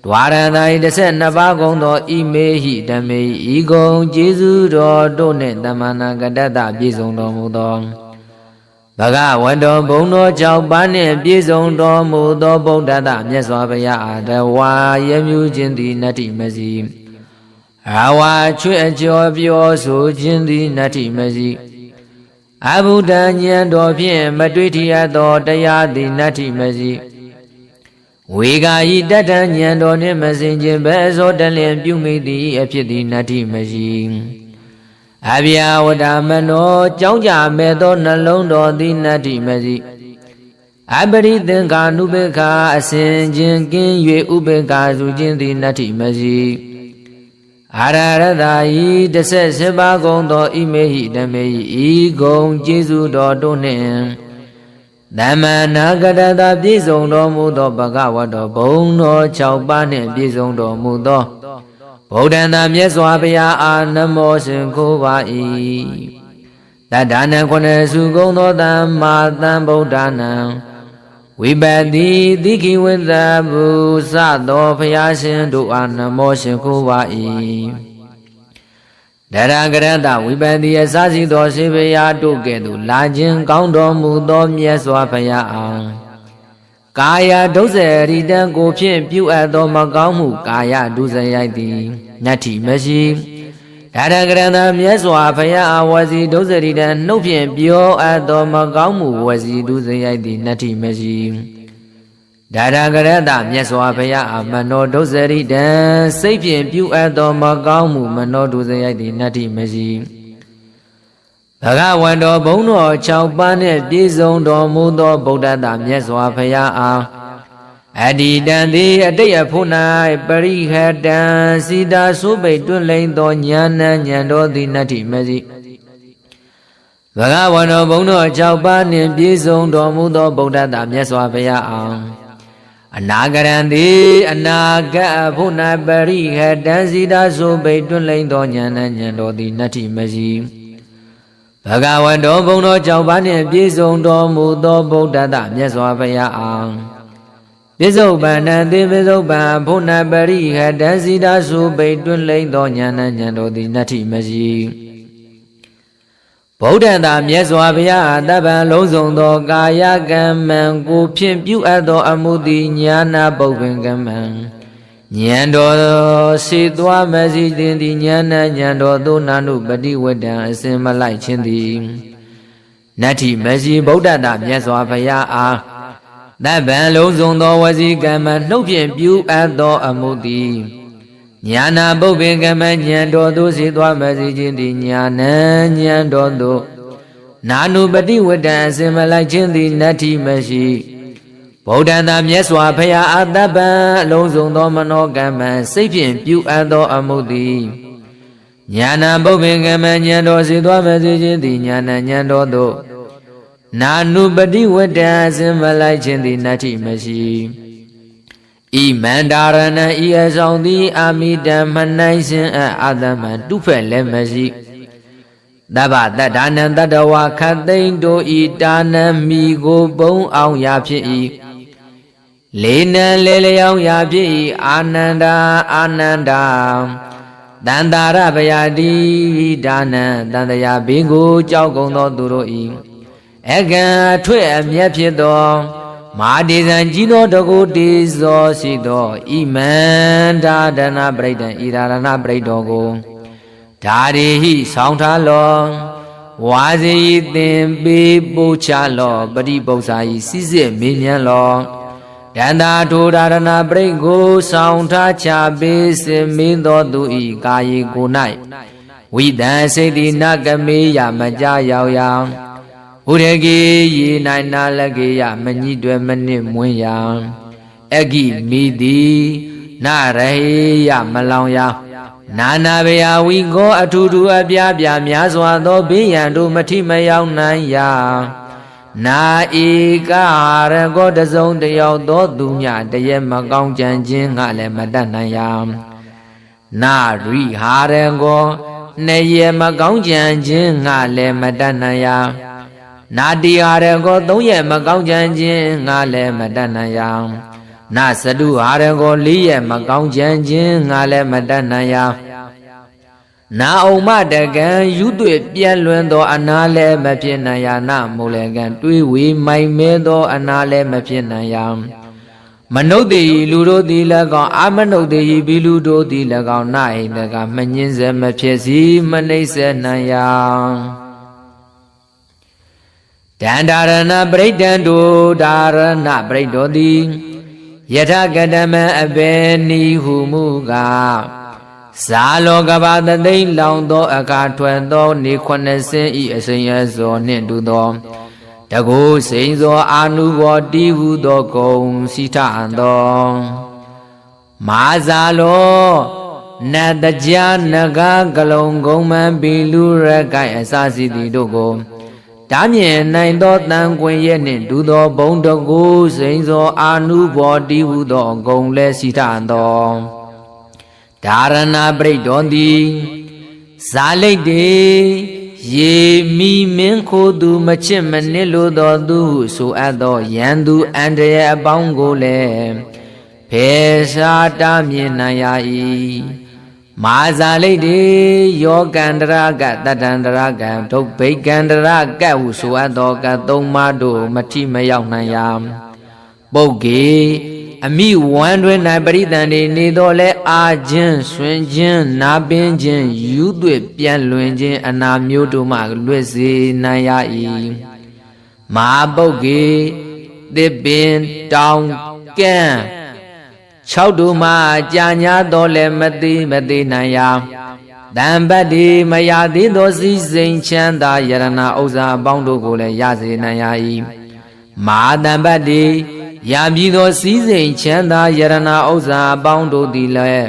ဒွါရဏဤ12ပါးကုန်သောဣမေဟိဓမ္မေဤကုံကျေးဇူးတော်တို့နှင့်တမနာကတ္တတပြည့်စုံတော်မူသောဘဂဝတ္တောဘုံတော်6ပါးနှင့်ပြည့်စုံတော်မူသောဗုဒ္ဓသာမြတ်စွာဘုရားအားတဝါရမြူခြင်းသည်နတ္ထိမရှိအဝါချွေအကျော်ပြောဆိုခြင်းသည်နတ္ထိမရှိအဘုဒ္ဓဉာဏ်တော်ဖြင့်မတွေ့ထရသောတရားသည်နတ္ထိမရှိဝေဂာယိတတ္တဉာဏ်တော်နှင့်မစင်ခြင်းဘဲသောတလင်ပြုမိသည်အဖြစ်သည်နတ္ထိမရှိအဗျာဝဒမနောကြောင်းကြမဲ့သောနှလုံးတော်သည်နတ္ထိမရှိအပရိသင်္ခာနုပေက္ခာအစဉ်ချင်းကင်း၍ဥပေက္ခာစုခြင်းသည်နတ္ထိမရှိအာရရတာဤ17ပါးကုန်သောဣမေဟိဓမ္မေဟိဤဂုံကျေးဇူးတော်တို့နှင့်သမနာကတ္တတပြည့်စုံတော်မူသောဘဂဝတ္တောဘုံတော်6ပါးနှင့်ပြည့်စုံတော်မူသောဗုဒ္ဓံသာမြတ်စွာဘုရားအားနမောရှင်ခိုးပါ၏တတ္ထာနံ9စုကုန်သောသမ္မာသမ္ဗုဒ္ဓနာဝိပတိတိခိဝိသဗုသသောဘုရားရှင်တို့အားနမောရှင်ခိုးပါ၏ဒရဂရတဝိပတိအစရှိသောစေဘရာတို့ကဲ့သို့လာခြင်းကောင်းတော်မူသောမြတ်စွာဘုရားအားကာယဒုစရိတံကိုဖြင့်ပြုအပ်သောမကောင်းမှုကာယဒုစရိုက်သည်နတ္ထိမရှိဒရဂရတမြတ်စွာဘုရားအားဝစီဒုစရိတံနှုတ်ဖြင့်ပြောအပ်သောမကောင်းမှုဝစီဒုစရိုက်သည်နတ္ထိမရှိဒါရဂရတမြတ်စွာဘုရားအားမနောဒုစရိတံစိတ်ဖြင့်ပြုအပ်သောမကောင်းမှုမနောဒုစရိုက်သည်နတ္ထိမရှိဘဂဝန္တောဘုံတော်6ပါးနှင့်ပြည့်စုံတော်မူသောဗုဒ္ဓသာမြတ်စွာဘုရားအားအဒီတံသည်အတိတ်အဖို့၌ပရိဟတံစီတာသုပိတ်တွင်လိမ့်သောဉာဏ်ဉာဏ်တော်သည်နတ္ထိမရှိဘဂဝန္တောဘုံတော်6ပါးနှင့်ပြည့်စုံတော်မူသောဗုဒ္ဓသာမြတ်စွာဘုရားအားအနာဂရံသည်အနာဂတ်အဖို့၌ပရိဟတံစီတာသုပိတ်တွင်လိမ့်သောဉာဏ်ဉာဏ်တော်သည်နတ္ထိမရှိဘ ဂဝတောဘုံတော်ကြောင့်ဘာနှင့်ပြည့်စုံတော်မူသောဗုဒ္ဓတမြတ်စွာဘုရားအောင်ပိစုပန္နတိပိစုပန်ဘုဏပရိဟတံစီတာစုပိတ်တွင်လိမ့်သောဉာဏ်ဉာဏ်တော်သည်နတ္ထိမရှိဗုဒ္ဓတာမြတ်စွာဘုရားတပ္ပံလုံးစုံသောကာယကမ္မံကိုဖြင့်ပြုအပ်သောအမှုသည်ညာနာပုပ္ပင်ကမ္မံဉာဏ်တော်စေသွားမရှိခြင်းသည်ဉာဏ်ဉာဏ်တော်သို့နာနုပတိဝတ္တံအစင်မလိုက်ခြင်းသည်နတ္ထိမရှိဗုဒ္ဓတာမြတ်စွာဘုရားအားတပ္ပံလုံးစုံသောဝစီကမ္မနှုတ်ဖြင့်ပြုအပ်သောအမှုသည်ညာနာပုပ္ပင်ကမ္မဉာဏ်တော်သို့စေသွားမရှိခြင်းသည်ညာဏဉာဏ်တော်သို့နာနုပတိဝတ္တံအစင်မလိုက်ခြင်းသည်နတ္ထိမရှိဗုဒ္ဓတာမြတ်စွာဘုရားအတ္တပံအလုံးစုံသောမနောကမ္မစိတ်ဖြင့်ပြုအပ်သောအမှုသည်ညာနာပုပ္ပင်ကမ္မဉာဏ်တော်စေသွားမရှိခြင်းသည်ညာဏဉာဏ်တော်သို့နာနုပတိဝတ္တံအစင်မလိုက်ခြင်းသည်နတ္ထိမရှိဤမန္တာရဏဤအဆောင်သည်အာမိတံမနိုင်စဉ်အာသမံတုဖက်လည်းမရှိတဗ္ဗတတ္ထာနံတတဝါခတ်သိမ့်တို့ဤတာနံမိကိုပုံအောင်ရာဖြစ်၏လေးနံလေလျောင်းရာဖြစ်၏အာနန္ဒာအာနန္ဒာတန္တာရဗယာတိဒါနံတန္တရာဘေးကိုကြောက်ကုန်သောသူတို့၏အကံအထွတ်အမြတ်ဖြစ်သောမဟာဒေဇံကြီးသောတကုတေဇောရှိသောဣမန္တာဒနာပရိဒံဣရာရဏပရိဒောကိုဓာရိဟိဆောင်းထားလောဝါစီသင်ပေးပို့ချလောပရိပု္ပ္ပာဤစိစစ်မေးမြန်းလောဒန္တာထိုဓာရဏပရိကိုဆောင်းထားချပေးစင်မင်းသောသူဤကာယေကို၌ဝိတံစိတ်တိနကမေယမကြရောက်ရာဥရကေယေ၌နာလကေယမညိတွယ်မနစ်မွင်းရာအဂိမိတိနာရဟေယမလောင်ရာနာနာဘေယဝိကောအထူထူအပြားပြားများစွာသောဘေးရန်တို့မထိမရောက်နိုင်ရာနာဧကရကောတစုံတယောက်သောသူမြတရေမကောင်းကြံခြင်းငါလည်းမတတ်နိုင်ရာနာရိဟာရကောနှစ်ရေမကောင်းကြံခြင်းငါလည်းမတတ်နိုင်ရာနာတိဟာရကောသုံးရေမကောင်းကြံခြင်းငါလည်းမတတ်နိုင်ရာနာစတုဟာရကောလေးရေမကောင်းကြံခြင်းငါလည်းမတတ်နိုင်ရာနာအောင်မတကံယူတွေ့ပြန့်လွင်သောအနာလည်းမဖြစ်နိုင်ရာနာမူလကံတွေးဝေမိုင်မဲသောအနာလည်းမဖြစ်နိုင်ရာမနုဿေလူတို့သည်၎င်းအမနုဿေဘီလူတို့သည်၎င်းနာဟိတကမငင်းစေမဖြစ်စီမနှိမ့်စေနိုင်ရာဒန္တာရဏပရိဒံတို့ဒါရဏပရိဒောတိယထကတမံအဘေနိဟုမူကားဇာလောကဘာတသိမ့်လောင်သောအကာထွက်သောနေ80ဤအစဉ်အစောနှင့်တူသောတကုစိန်သောအာနုဘောတိဟုသောဂုံစီထအံသောမာဇာလောနတ်တကြနဂကလုံဂုံမံဘီလူရကိုင်အစစီသည်တို့ကိုတားမြင်နိုင်သောတန်ခွင်ရဲ့နှင့်ဒူသောဘုံတကူစိန်သောအာနုဘောတိဟုသောဂုံလဲစီထသောဓာရဏပရိဒောတိဇာလိတ်တေရေမိမင်းခိုသူမချစ်မနစ်လိုသောသူဟုဆိုအပ်သောယန္တုအန္တရာအပေါင်းကိုလည်းဖေရှားတားမြင်နိုင်ရ၏မာဇာလိတ်တေယောကန္တရကတတ္တန္တရကံဒုဗိကန္တရကဟုဆိုအပ်သောကသုံးပါးတို့မထိမရောက်နိုင်ရာပုဂ္ဂေအမိဝမ်းတွင်၌ပရိသန်နေတော်လဲအာခြင်းဆွင်ခြင်းနာပင်ခြင်းယူသွေပြန့်လွင်ခြင်းအနာမျိုးတို့မှလွတ်စေနိုင်ရ၏မဟာပုဂ္ဂေသစ်ပင်တောင်ကန်း6တို့မှကြာညာတော်လဲမသိနိုင်ရာတံပတ္တိမရသေးသောစည်းစိမ်ချမ်းသာယရဏဥစ္စာအပေါင်းတို့ကိုလည်းရစေနိုင်ရ၏မဟာတံပတ္တိရပြီသောစည်းစိမ်ချမ်းသာယရဏဥစ္စာအပေါင်းတို့သည်လည်း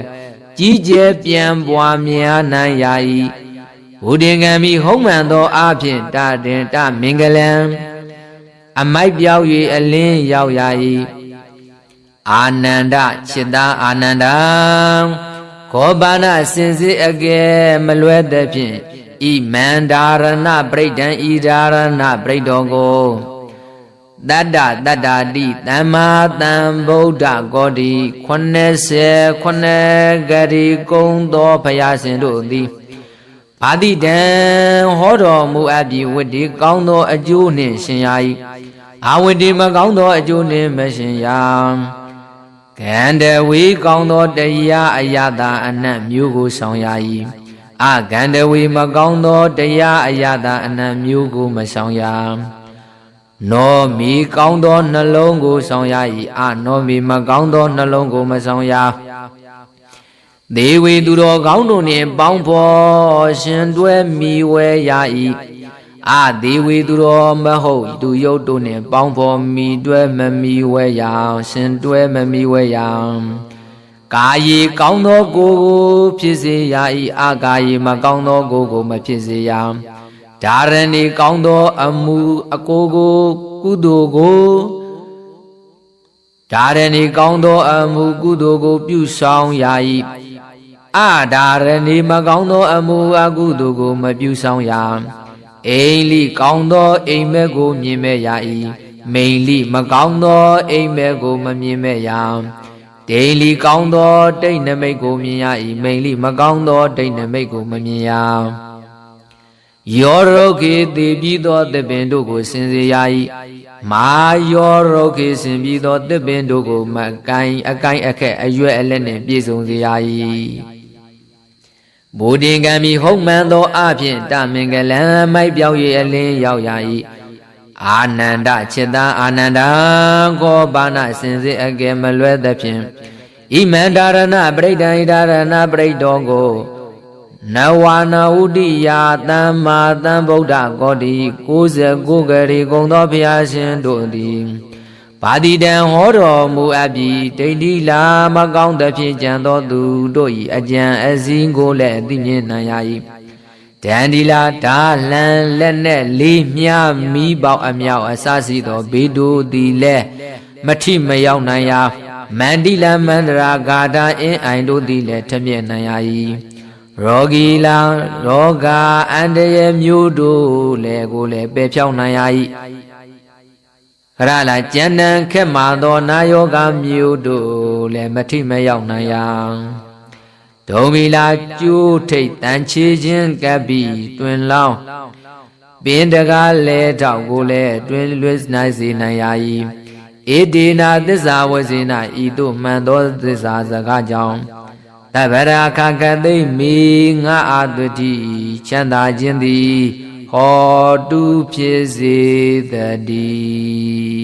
ကြီးကျယ်ပြန့်ပွားများနိုင်ရ၏ဘုဒ္ဓင်္ဂံမိဟုံးမှန်သောအဖြစ်တတင်တမင်္ဂလံအမိုက်ပြောက်၍အလင်းရောက်ရ၏အာနန္ဒจิตာအာနန္ဒံခောပါဏစင်စစ်အကဲမလွဲသဖြင့်ဤ မန္တာရဏပရိဒံဤဒါရဏပရိတောကိုတတ္တတတ္တာတိသမ္မာသမ္ဗုဒ္ဓဂောတိ89ဂရီကုံသောဘုရားရှင်တို့သည်ဘာတိတံဟောတော်မူအပ်ပြီးဝတ္တိကောင်းသောအကျိုးနှင့်ရှင်ရာ၏အာဝတ္တိမကောင်းသောအကျိုးနှင့်မရှင်ရာကန္တဝေကောင်းသောတရားအယတာအနတ်မျိုးကိုဆောင်ရ၏အကန္တဝေမကောင်းသောတရားအယတာအနတ်မျိုးကိုမဆောင်ရနောမီကောင်းသောနှလုံးကိုဆောင်ရ၏နောမီမကောင်းသောနှလုံးကိုမဆောင်ရဒေဝေသူတော်ကောင်းတို့နှင့်ပေါင်းဖော်ရှင်တွဲမိဝဲရ၏ဒေဝေသူတော်မဟုတ်သူယုတ်တို့နှင့်ပေါင်းဖော်မိတွဲမမိဝဲရရှင်တွဲမမိဝဲရကာယေကောင်းသောကိုယ်ကိုဖြစ်စေရ၏ကာယေမကောင်းသောကိုယ်ကိုမဖြစ်စေရဒါရဏီကောင်းသောအမှုအကိုကိုကုသိုလ်ကိုဒါရဏီကောင်းသောအမှုကုသိုလ်ကိုပြုဆောင်ရ၏ဒါရဏီမကောင်းသောအမှုအကုသိုလ်ကိုမပြုဆောင်ရအိမ်လိကောင်းသောအိမ်မက်ကိုမြင်မဲ့ရ၏မိန်လိမကောင်းသောအိမ်မက်ကိုမမြင်မဲ့ရဒိန်လိကောင်းသောတိတ်နမိတ်ကိုမြင်ရ၏မိန်လိမကောင်းသောတိတ်နမိတ်ကိုမမြင်ရယောရုခေတိပြီးသောသစ်ပင်တို့ကိုစင်စေရ၏မာယောရုခေစင်ပြီးသောသစ်ပင်တို့ကိုမကိုင်အကိုင်အခက်အရွယ်အလက်နှင့်ပြည့်စုံစေရ၏ဘုဒ္ဓင်ကံမီဟုတ်မှန်သောအဖြင့်တမင်္ဂလံမိုက်ပြောက်၍အလင်းရောက်ရ၏အာနန္ဒจิตာအာနန္ဒံကောဘာနာစင်စစ်အကယ်မလွဲသဖြင့်ဣမန္တာရဏပရိဒံဣဒါရဏပရိတောကိုနဝနာဝုတိယသမ္မာသမ္ဗုဒ္ဓဂောတိ69ဂရီကုံသောဘုရားရှင်တို့သည်ဘာတိတံဟောတော်မူအပ်ပြီးဒိဋ္ဌိလာမကောင်းသဖြင့်ကြံသောသူတို့၏အကြံအစည်းကိုလည်းသိမြင်နိုင်ရ၏ဒန္ဒီလာဓာလံလက်နဲ့လေးမြမီးပေါက်အမြောက်အစရှိသောဘေးတို့သည်လည်းမထိမရောက်နိုင်ရာမန္တိလမန္တရာဂါထာအင်းအိုင်တို့သည်လည်းထမြက်နိုင်ရ၏ရောဂီလာရောဂါအန္တရာယ်မျိုးတို့လည်းကိုလည်းပယ်ဖြောင်းနိုင်ရ၏ခရလာကျန်တန်ခက်မာသောနာယောဂမျိုးတို့လည်းမထိမရောက်နိုင်ရဒုံမီလာကျိုးထိတ်တန်ချေခြင်းကပ်ပြီးတွင်လောင်းပင်တကားလဲတောက်ကိုလည်းတွင်လွတ်နိုင်စေနိုင်ရ၏ဧတေနာသစ္စာဝစေနာဤသို့မှန်သောသစ္စာစကားကြောင့်တဗရာခကသိမိငါအာတုတိချမ်းသာခြင်းသည်ဟောတုဖြစ်စေတည်း